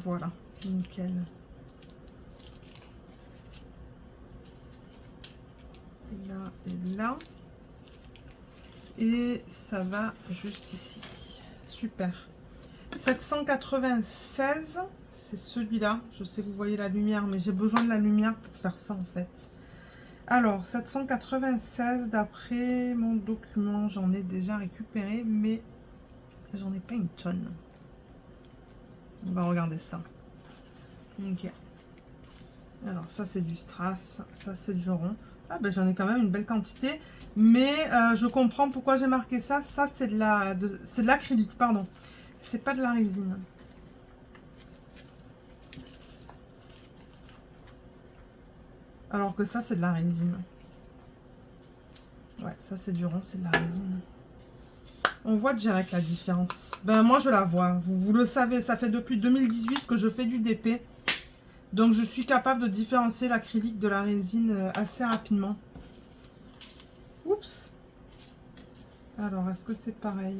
Voilà, nickel. Là et là. Et ça va juste ici. Super. 796, c'est celui-là. Je sais que vous voyez la lumière, mais j'ai besoin de la lumière pour faire ça en fait. Alors, 796, d'après mon document, j'en ai déjà récupéré, mais j'en ai pas une tonne. On va regarder ça. Ok. Alors, ça c'est du strass, ça c'est du rond. Ah ben j'en ai quand même une belle quantité, mais je comprends pourquoi j'ai marqué ça. Ça c'est de l'acrylique, pardon. C'est pas de la résine. Alors que ça c'est de la résine. Ouais, ça c'est du rond, c'est de la résine. On voit direct la différence. Ben moi je la vois, vous le savez, ça fait depuis 2018 que je fais du DP. Donc je suis capable de différencier l'acrylique de la résine assez rapidement. Oups. Alors, est-ce que c'est pareil?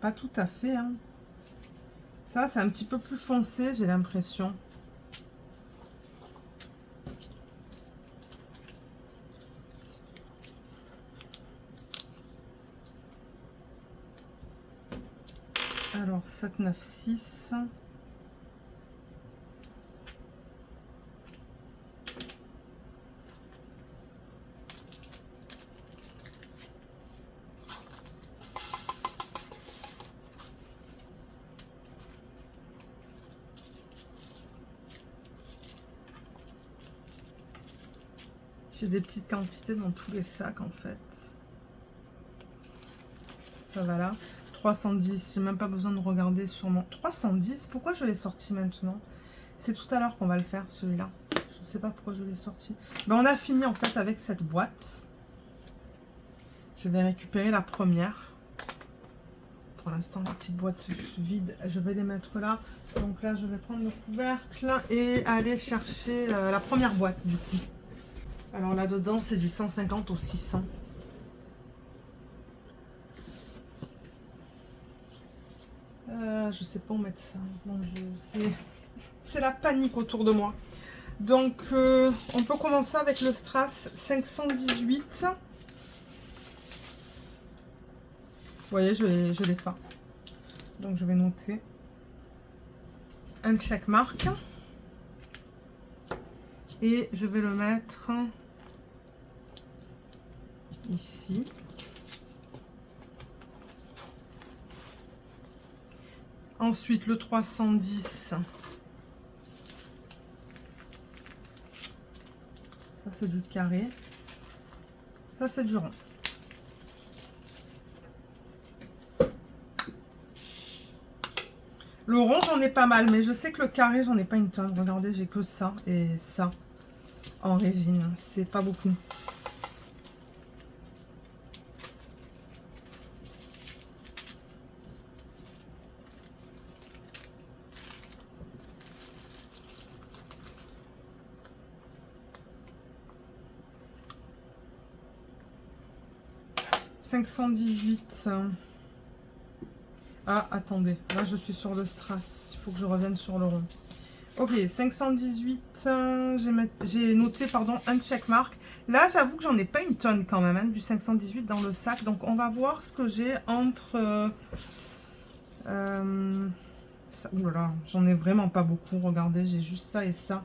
Pas tout à fait, hein. Ça, c'est un petit peu plus foncé, j'ai l'impression. Alors, 796. J'ai des petites quantités dans tous les sacs, en fait. Ça va là. 310, j'ai même pas besoin de regarder sur mon... 310, pourquoi je l'ai sorti maintenant? C'est tout à l'heure qu'on va le faire, celui-là. Je ne sais pas pourquoi je l'ai sorti. Ben, on a fini en fait avec cette boîte. Je vais récupérer la première. Pour l'instant, la petite boîte vide, je vais les mettre là. Donc là, je vais prendre le couvercle et aller chercher la première boîte du coup. Alors là-dedans, c'est du 150 au 600. Je sais pas où mettre ça. Mon Dieu, c'est la panique autour de moi. Donc, on peut commencer avec le Strass 518. Vous voyez, je l'ai pas. Donc, je vais noter un checkmark. Et je vais le mettre ici. Ensuite, le 310. Ça, c'est du carré. Ça, c'est du rond. Le rond, j'en ai pas mal, mais je sais que le carré, j'en ai pas une tonne. Regardez, j'ai que ça et ça en résine. C'est pas beaucoup. « 518. Ah, attendez. Là, je suis sur le Strass. Il faut que je revienne sur le rond. Ok, 518. J'ai noté, pardon, un checkmark. Là, j'avoue que j'en ai pas une tonne quand même, hein, du 518 dans le sac. Donc, on va voir ce que j'ai entre... ouh là là, j'en ai vraiment pas beaucoup. Regardez, j'ai juste ça et ça.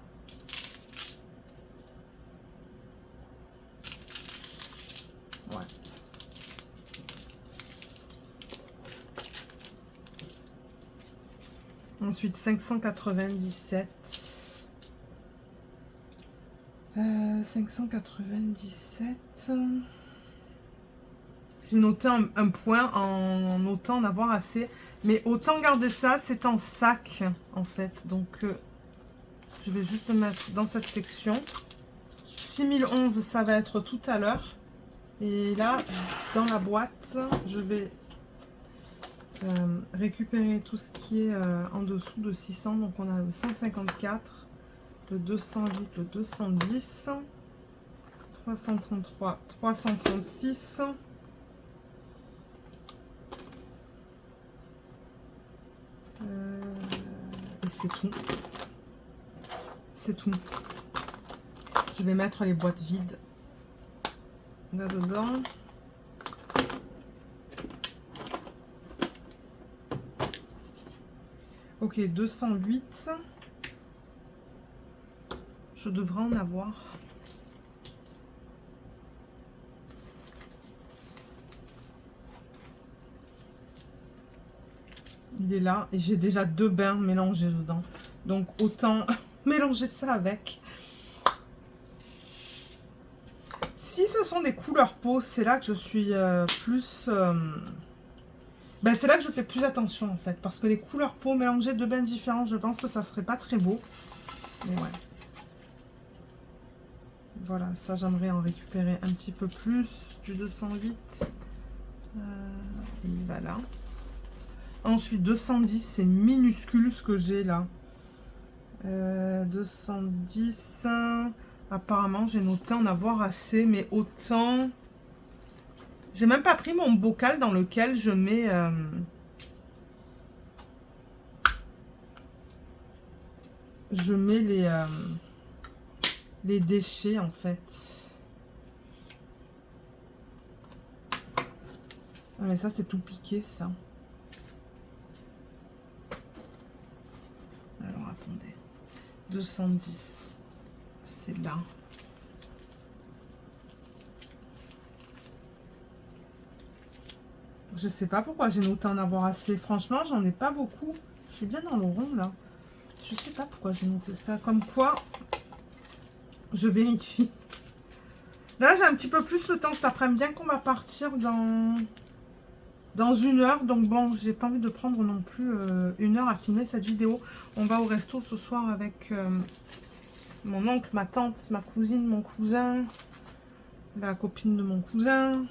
Ouais. Ensuite, 597. 597. J'ai noté un point en notant en avoir assez. Mais autant garder ça, c'est en sac, en fait. Donc, je vais juste le mettre dans cette section. 6011, ça va être tout à l'heure. Et là, dans la boîte, je vais récupérer tout ce qui est en dessous de 600. Donc, on a le 154, le 208, le 210, 333, 336. Et c'est tout. C'est tout. Je vais mettre les boîtes vides là-dedans. Ok, 208. Je devrais en avoir. Il est là et j'ai déjà 2 bains mélangés dedans. Donc autant mélanger ça avec. Si ce sont des couleurs peau, c'est là que je suis plus... ben, c'est là que je fais plus attention en fait. Parce que les couleurs peau mélangées 2 bains différents, je pense que ça serait pas très beau. Mais ouais. Voilà, ça j'aimerais en récupérer un petit peu plus du 208. Il va là. Ensuite, 210, c'est minuscule ce que j'ai là. 210, apparemment, j'ai noté en avoir assez, mais autant... J'ai même pas pris mon bocal dans lequel je mets... je mets les déchets, en fait. Ah, mais ça, c'est tout piqué, ça. Alors, attendez. 210. C'est là. Je sais pas pourquoi j'ai noté en avoir assez. Franchement, j'en ai pas beaucoup. Je suis bien dans le rond, là. Je sais pas pourquoi j'ai noté ça. Comme quoi, je vérifie. Là, j'ai un petit peu plus le temps cet après-midi, bien qu'on va partir dans... dans 1 heure. Donc bon, j'ai pas envie de prendre non plus 1 heure à filmer cette vidéo. On va au resto ce soir avec mon oncle, ma tante, ma cousine, mon cousin, la copine de mon cousin.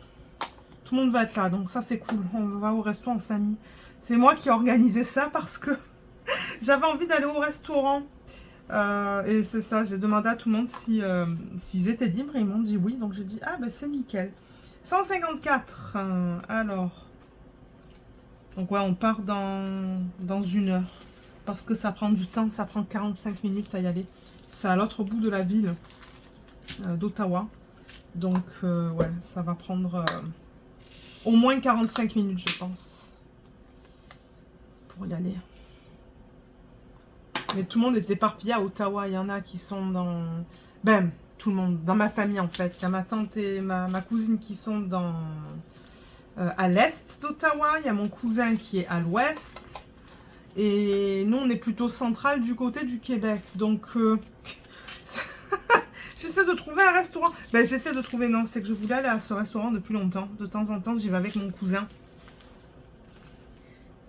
Tout le monde va être là, donc ça c'est cool. On va au resto en famille. C'est moi qui ai organisé ça parce que j'avais envie d'aller au restaurant. Et c'est ça, j'ai demandé à tout le monde si, s'ils étaient libres et ils m'ont dit oui. Donc j'ai dit, ah ben c'est nickel. 154, alors. Donc ouais, on part dans 1 heure. Parce que ça prend du temps, ça prend 45 minutes à y aller. C'est à l'autre bout de la ville d'Ottawa. Donc ouais, ça va prendre au moins 45 minutes, je pense. Pour y aller. Mais tout le monde est éparpillé à Ottawa. Il y en a qui sont dans... Ben, tout le monde. Dans ma famille, en fait. Il y a ma tante et ma cousine qui sont dans... à l'est d'Ottawa. Il y a mon cousin qui est à l'ouest. Et nous, on est plutôt central du côté du Québec. Donc, j'essaie de trouver un restaurant. Ben, j'essaie de trouver... Non, c'est que je voulais aller à ce restaurant depuis longtemps. De temps en temps, j'y vais avec mon cousin.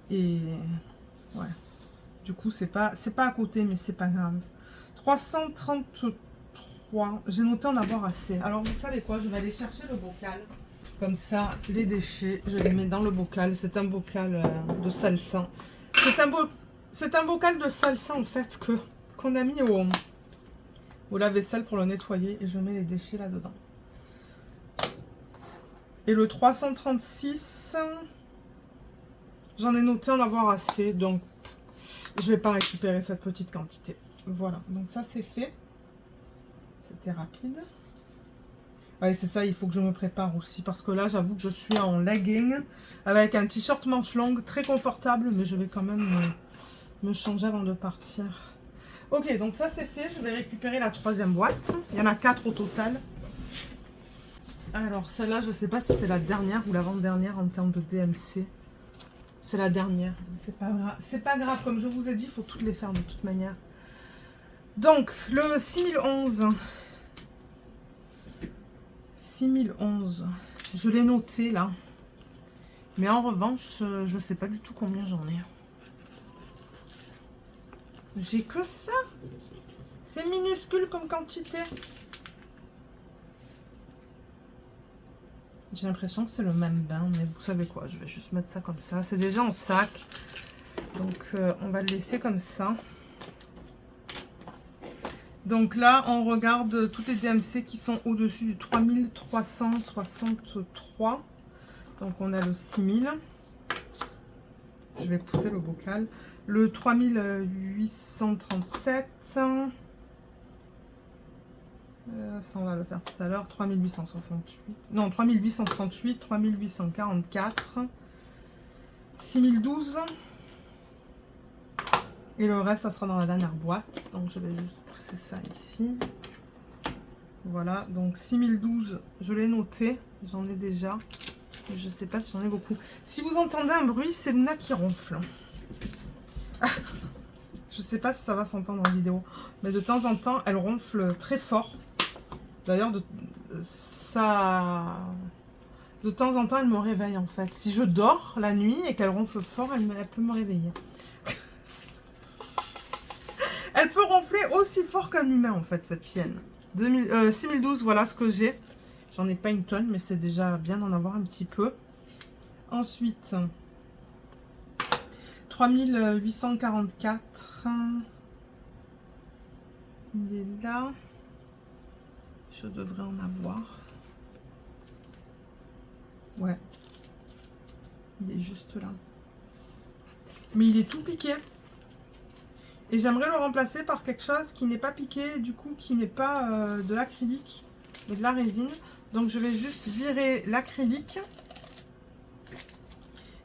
Et... ouais. Du coup, c'est pas à côté, mais c'est pas grave. 333. J'ai noté en avoir assez. Alors, vous savez quoi? Je vais aller chercher le bocal. Comme ça, les déchets, je les mets dans le bocal. C'est un bocal de salsa. C'est un bocal de salsa, en fait, qu'on a mis au lave-vaisselle pour le nettoyer. Et je mets les déchets là-dedans. Et le 336, j'en ai noté en avoir assez. Donc, je vais pas récupérer cette petite quantité. Voilà, donc ça c'est fait. C'était rapide. Ouais, c'est ça, il faut que je me prépare aussi. Parce que là, j'avoue que je suis en legging. Avec un t-shirt manche longue, très confortable. Mais je vais quand même me changer avant de partir. Ok, donc ça c'est fait. Je vais récupérer la 3e boîte. Il y en a 4 au total. Alors celle-là, je sais pas si c'est la dernière ou l'avant-dernière en termes de DMC. C'est la dernière. C'est pas grave. C'est pas grave. Comme je vous ai dit, il faut toutes les faire de toute manière. Donc, le 6011. 6011. Je l'ai noté là. Mais en revanche, je sais pas du tout combien j'en ai. J'ai que ça. C'est minuscule comme quantité. J'ai l'impression que c'est le même bain, mais vous savez quoi, je vais juste mettre ça comme ça. C'est déjà en sac, donc on va le laisser comme ça. Donc là, on regarde toutes les DMC qui sont au-dessus du 3363. Donc on a le 6000. Je vais pousser le bocal. Le 3837. Ça, on va le faire tout à l'heure. 3868. Non, 3838, 3844. 6012. Et le reste, ça sera dans la dernière boîte. Donc, je vais juste pousser ça ici. Voilà. Donc, 6012, je l'ai noté. J'en ai déjà. Je ne sais pas si j'en ai beaucoup. Si vous entendez un bruit, c'est Luna qui ronfle. Ah, je ne sais pas si ça va s'entendre en vidéo. Mais de temps en temps, elle ronfle très fort. D'ailleurs, de temps en temps, elle me réveille en fait. Si je dors la nuit et qu'elle ronfle fort, elle peut me réveiller. Elle peut ronfler aussi fort qu'un humain en fait, cette chienne. 6012, voilà ce que j'ai. J'en ai pas une tonne, mais c'est déjà bien d'en avoir un petit peu. Ensuite, 3844. Il est là. Je devrais en avoir. Ouais. Il est juste là. Mais il est tout piqué. Et j'aimerais le remplacer par quelque chose qui n'est pas piqué, du coup, qui n'est pas de l'acrylique, mais de la résine. Donc, je vais juste virer l'acrylique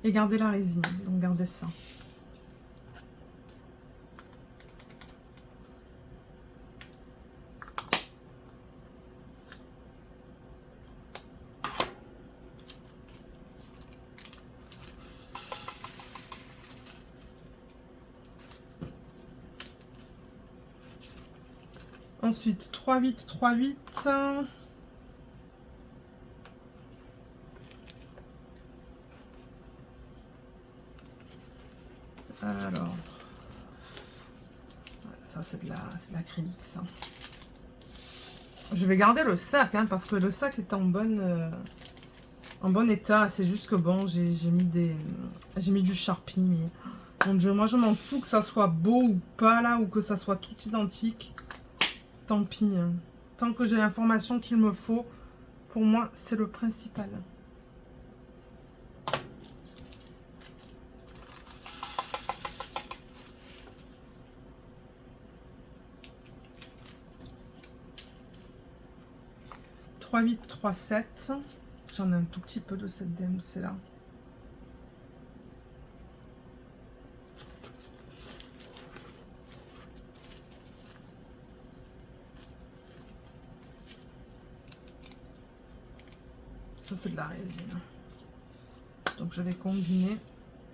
et garder la résine. Donc, garder ça. Ensuite, 3838. Alors, ça c'est de l'acrylique, ça. Je vais garder le sac, hein, parce que le sac est en bon état. C'est juste que bon, j'ai mis du Sharpie, mais mon Dieu, moi je m'en fous que ça soit beau ou pas là, ou que ça soit tout identique. Tant pis, hein. Tant que j'ai l'information qu'il me faut, pour moi c'est le principal. « 3,8, 3,7 ». J'en ai un tout petit peu de cette DMC là. Ça c'est de la résine. Donc je vais combiner.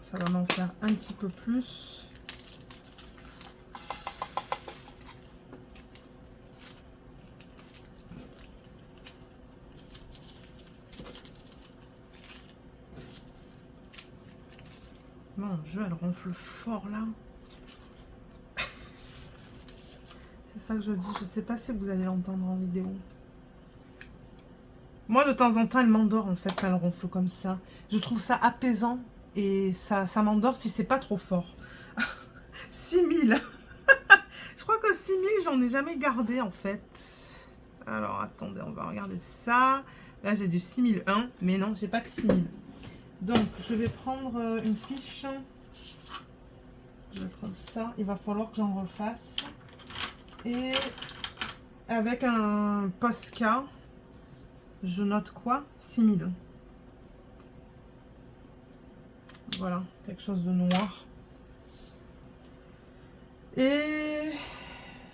Ça va m'en faire un petit peu plus. Mon Dieu, elle ronfle fort là. C'est ça que je dis. Je sais pas si vous allez l'entendre en vidéo. Moi, de temps en temps, elle m'endort en fait quand elle ronfle comme ça. Je trouve ça apaisant et ça m'endort si c'est pas trop fort. 6000. Je crois que 6000, j'en ai jamais gardé en fait. Alors, attendez, on va regarder ça. Là, j'ai du 6001, mais non, j'ai pas de 6000. Donc, je vais prendre une fiche. Je vais prendre ça. Il va falloir que j'en refasse. Et avec un Posca, je note quoi? 6000. Voilà, quelque chose de noir. Et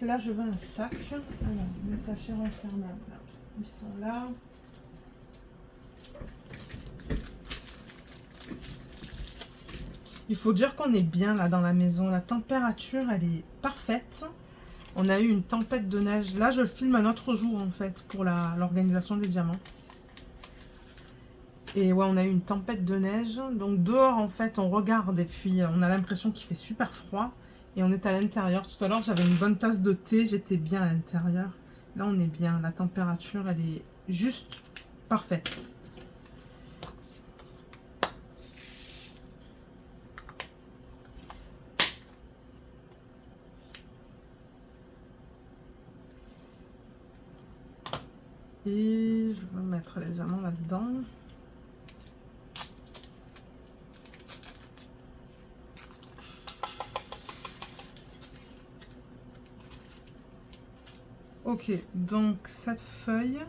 là, je veux un sac. Alors, mes sachets refermables, ils sont là. Il faut dire qu'on est bien là dans la maison. La température, elle est parfaite. On a eu une tempête de neige. Là, je filme un autre jour en fait pour l'organisation des diamants. Et ouais, on a eu une tempête de neige. Donc dehors, en fait, on regarde et puis on a l'impression qu'il fait super froid. Et on est à l'intérieur. Tout à l'heure, j'avais une bonne tasse de thé. J'étais bien à l'intérieur. Là, on est bien. La température, elle est juste parfaite. Et je vais mettre les diamants là-dedans. Ok, donc cette feuille,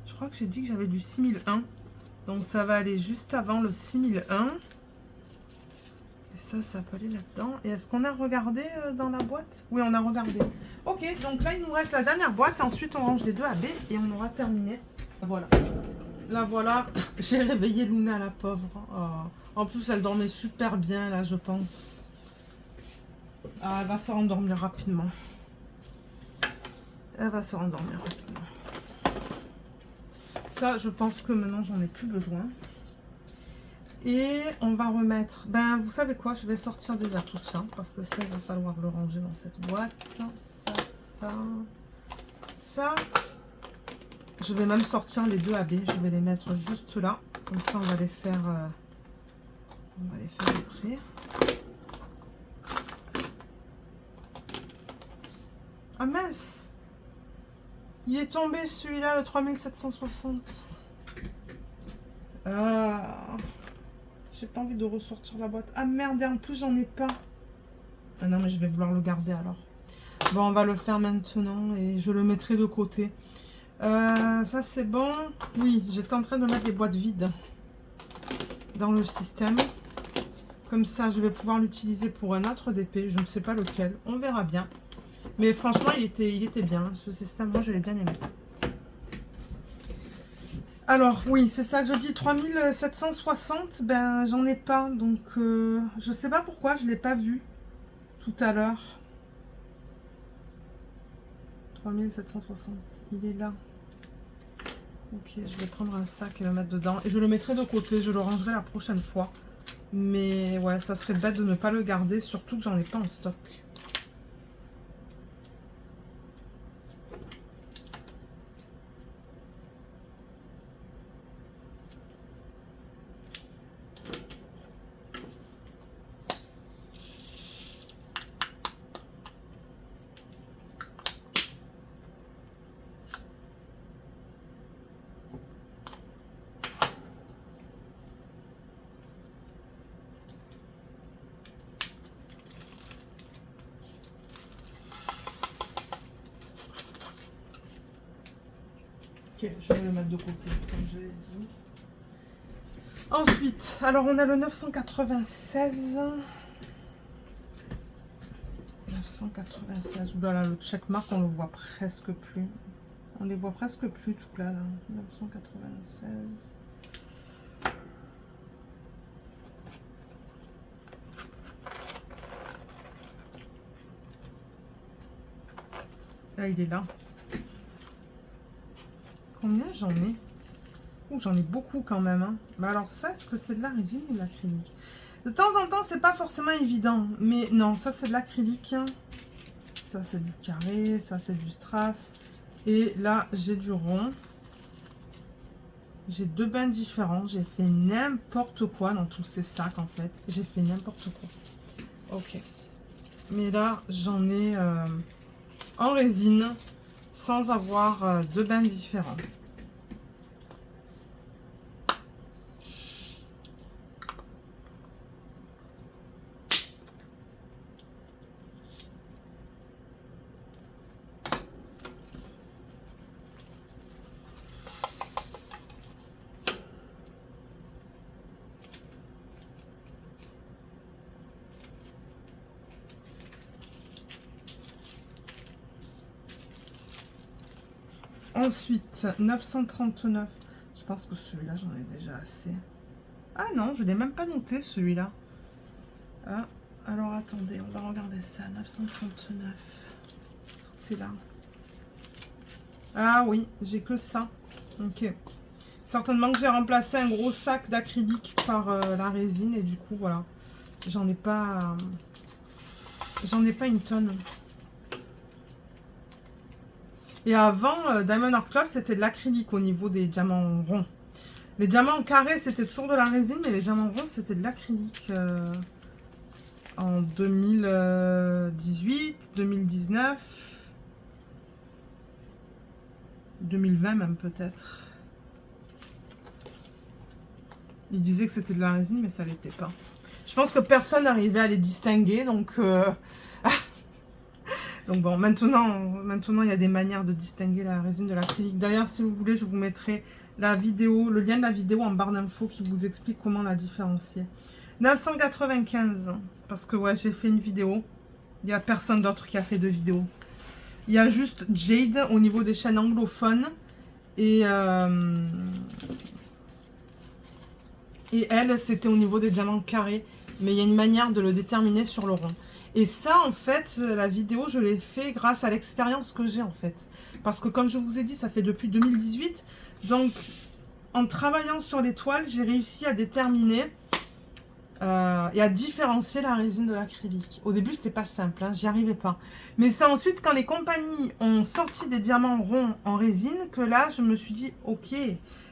je crois que j'ai dit que j'avais du 6001. Donc ça va aller juste avant le 6001. Et ça peut aller là-dedans. Et est-ce qu'on a regardé dans la boîte? Oui, on a regardé. Ok, donc là, il nous reste la dernière boîte. Ensuite, on range les deux AB et on aura terminé. Voilà. Là, voilà. J'ai réveillé Luna, la pauvre. Oh. En plus, elle dormait super bien, là, je pense. Ah, elle va se rendormir rapidement. Elle va se rendormir rapidement. Ça, je pense que maintenant, j'en ai plus besoin. Et on va remettre... Ben, vous savez quoi? Je vais sortir déjà tout ça. Parce que ça, il va falloir le ranger dans cette boîte. Ça. Je vais même sortir les deux AB. Je vais les mettre juste là. Comme ça, on va les faire... après. Ah mince! Il est tombé celui-là, le 3760. J'ai pas envie de ressortir la boîte. Ah merde, et en plus j'en ai pas. Ah non, mais je vais vouloir le garder alors. Bon, on va le faire maintenant et je le mettrai de côté. Ça c'est bon. Oui, j'étais en train de mettre les boîtes vides dans le système. Comme ça, je vais pouvoir l'utiliser pour un autre DP. Je ne sais pas lequel. On verra bien. Mais franchement, il était bien. Ce système, moi, je l'ai bien aimé. Alors, oui, c'est ça que je dis. 3760, ben, j'en ai pas. Donc, je sais pas pourquoi, je ne l'ai pas vu tout à l'heure. 3760, il est là. Ok, je vais prendre un sac et le mettre dedans. Et je le mettrai de côté, je le rangerai la prochaine fois. Mais ouais, ça serait bête de ne pas le garder, surtout que j'en ai pas en stock. Ok, je vais le mettre de côté, comme je l'ai dit. Ensuite, alors on a le 996. 996. Oulala, le checkmark, on le voit presque plus. On les voit presque plus tout là. 996. Là, il est là. Combien j'en ai? Ouh, j'en ai beaucoup quand même. Hein. Mais alors ça, est-ce que c'est de la résine ou de l'acrylique? De temps en temps, c'est pas forcément évident. Mais non, ça c'est de l'acrylique. Ça c'est du carré, ça c'est du strass. Et là, j'ai du rond. J'ai deux bains différents. J'ai fait n'importe quoi dans tous ces sacs en fait. J'ai fait n'importe quoi. Ok. Mais là, j'en ai en résine sans avoir deux bains différents. Ensuite, 939. Je pense que celui-là, j'en ai déjà assez. Ah non, je ne l'ai même pas noté, celui-là. Ah, alors attendez, on va regarder ça. 939. C'est là. Ah oui, j'ai que ça. Ok. Certainement que j'ai remplacé un gros sac d'acrylique par la résine. Et du coup, voilà. J'en ai pas une tonne. Et avant, Diamond Art Club, c'était de l'acrylique au niveau des diamants ronds. Les diamants carrés, c'était toujours de la résine, mais les diamants ronds, c'était de l'acrylique en 2018, 2019, 2020 même peut-être. Ils disaient que c'était de la résine, mais ça l'était pas. Je pense que personne n'arrivait à les distinguer, donc... Donc bon, maintenant, il y a des manières de distinguer la résine de l'acrylique. D'ailleurs, si vous voulez, je vous mettrai la vidéo, le lien de la vidéo en barre d'infos qui vous explique comment la différencier. 995, parce que ouais, j'ai fait une vidéo. Il n'y a personne d'autre qui a fait de vidéo. Il y a juste Jade au niveau des chaînes anglophones. Et elle, c'était au niveau des diamants carrés. Mais il y a une manière de le déterminer sur le rond. Et ça, en fait, la vidéo, je l'ai fait grâce à l'expérience que j'ai, en fait. Parce que, comme je vous ai dit, ça fait depuis 2018. Donc, en travaillant sur les toiles, j'ai réussi à déterminer et à différencier la résine de l'acrylique. Au début, c'était pas simple, hein, j'y arrivais pas. Mais c'est ensuite, quand les compagnies ont sorti des diamants ronds en résine, que là, je me suis dit, ok,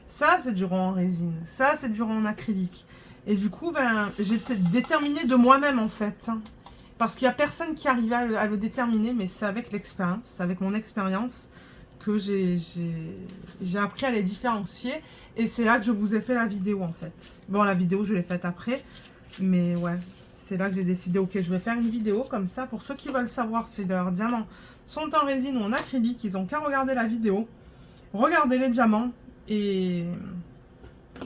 ça, c'est du rond en résine. Ça, c'est du rond en acrylique. Et du coup, ben, j'étais déterminée de moi-même, en fait, hein. Parce qu'il n'y a personne qui arrivait à le déterminer, mais c'est avec l'expérience, c'est avec mon expérience que j'ai appris à les différencier. Et c'est là que je vous ai fait la vidéo, en fait. Bon, la vidéo, je l'ai faite après. Mais ouais, c'est là que j'ai décidé, ok, je vais faire une vidéo comme ça. Pour ceux qui veulent savoir si leurs diamants sont en résine ou en acrylique, ils n'ont qu'à regarder la vidéo. Regardez les diamants et...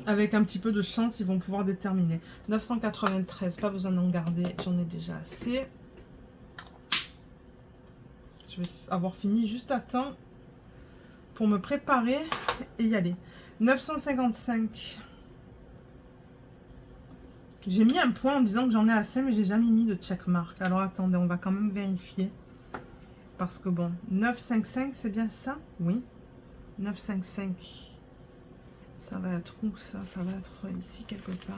avec un petit peu de chance, ils vont pouvoir déterminer. 993, pas besoin d'en garder, j'en ai déjà assez. Je vais avoir fini juste à temps pour me préparer et y aller. 955. J'ai mis un point en disant que j'en ai assez, mais j'ai jamais mis de checkmark. Alors attendez, on va quand même vérifier. Parce que bon, 955, c'est bien ça? Oui. 955. Ça va être où ça? Ça va être ici quelque part.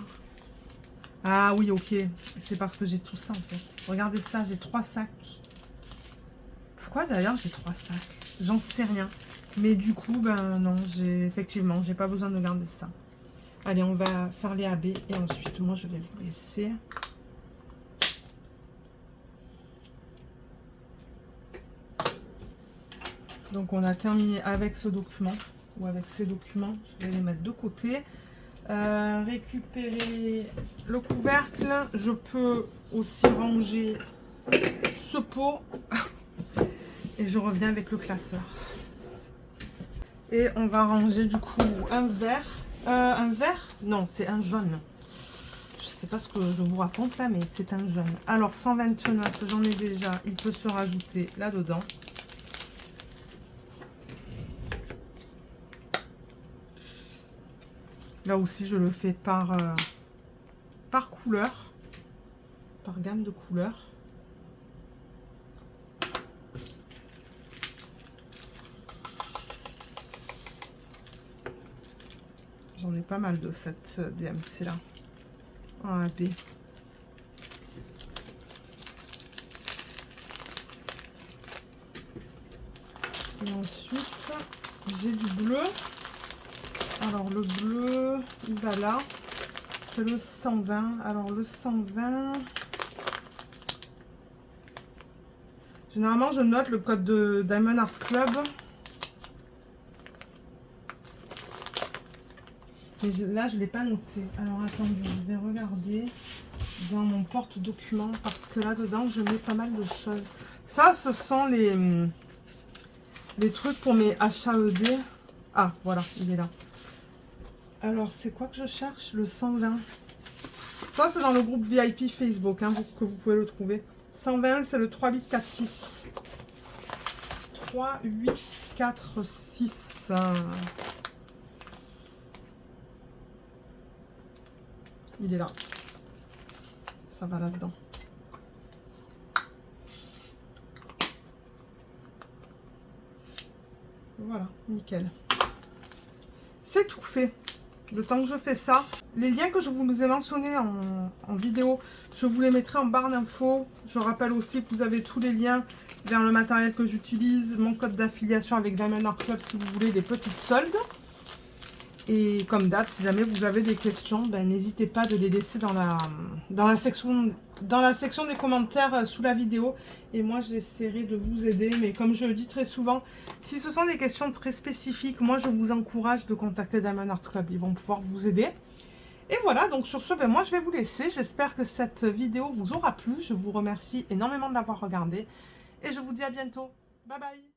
Ah oui, ok. C'est parce que j'ai tout ça en fait. Regardez ça, j'ai 3 sacs. Pourquoi d'ailleurs j'ai 3 sacs? J'en sais rien. Mais du coup, ben non, effectivement, j'ai pas besoin de garder ça. Allez, on va faire les AB et ensuite, moi, je vais vous laisser. Donc, on a terminé avec ce document ou avec ces documents. Je vais les mettre de côté. Récupérer le couvercle. Je peux aussi ranger ce pot. Et je reviens avec le classeur. Et on va ranger du coup un vert. Un vert? Non, c'est un jaune. Je sais pas ce que je vous raconte là, mais c'est un jaune. Alors 129, j'en ai déjà. Il peut se rajouter là-dedans. Là aussi, je le fais par couleur, par gamme de couleurs. J'en ai pas mal de cette DMC là, en AB. Et ensuite, j'ai du bleu. Alors le bleu, il va là. C'est le 120. Alors le 120... Généralement, je note le code de Diamond Art Club. Mais là, je ne l'ai pas noté. Alors, attendez, je vais regarder dans mon porte-document parce que là-dedans, je mets pas mal de choses. Ça, ce sont les trucs pour mes HAED. Ah, voilà, il est là. Alors, c'est quoi que je cherche? Le 120. Ça, c'est dans le groupe VIP Facebook hein, que vous pouvez le trouver. 120, c'est le 3846. 3846. Il est là. Ça va là-dedans. Voilà, nickel. C'est tout fait. Le temps que je fais ça, les liens que je vous ai mentionnés en vidéo, je vous les mettrai en barre d'infos. Je rappelle aussi que vous avez tous les liens vers le matériel que j'utilise, mon code d'affiliation avec Diamond Art Club si vous voulez des petites soldes. Et comme d'hab, si jamais vous avez des questions, ben, n'hésitez pas de les laisser dans la section des commentaires sous la vidéo. Et moi, j'essaierai de vous aider. Mais comme je le dis très souvent, si ce sont des questions très spécifiques, moi, je vous encourage de contacter Diamond Art Club. Ils vont pouvoir vous aider. Et voilà, donc sur ce, ben, moi, je vais vous laisser. J'espère que cette vidéo vous aura plu. Je vous remercie énormément de l'avoir regardée. Et je vous dis à bientôt. Bye bye.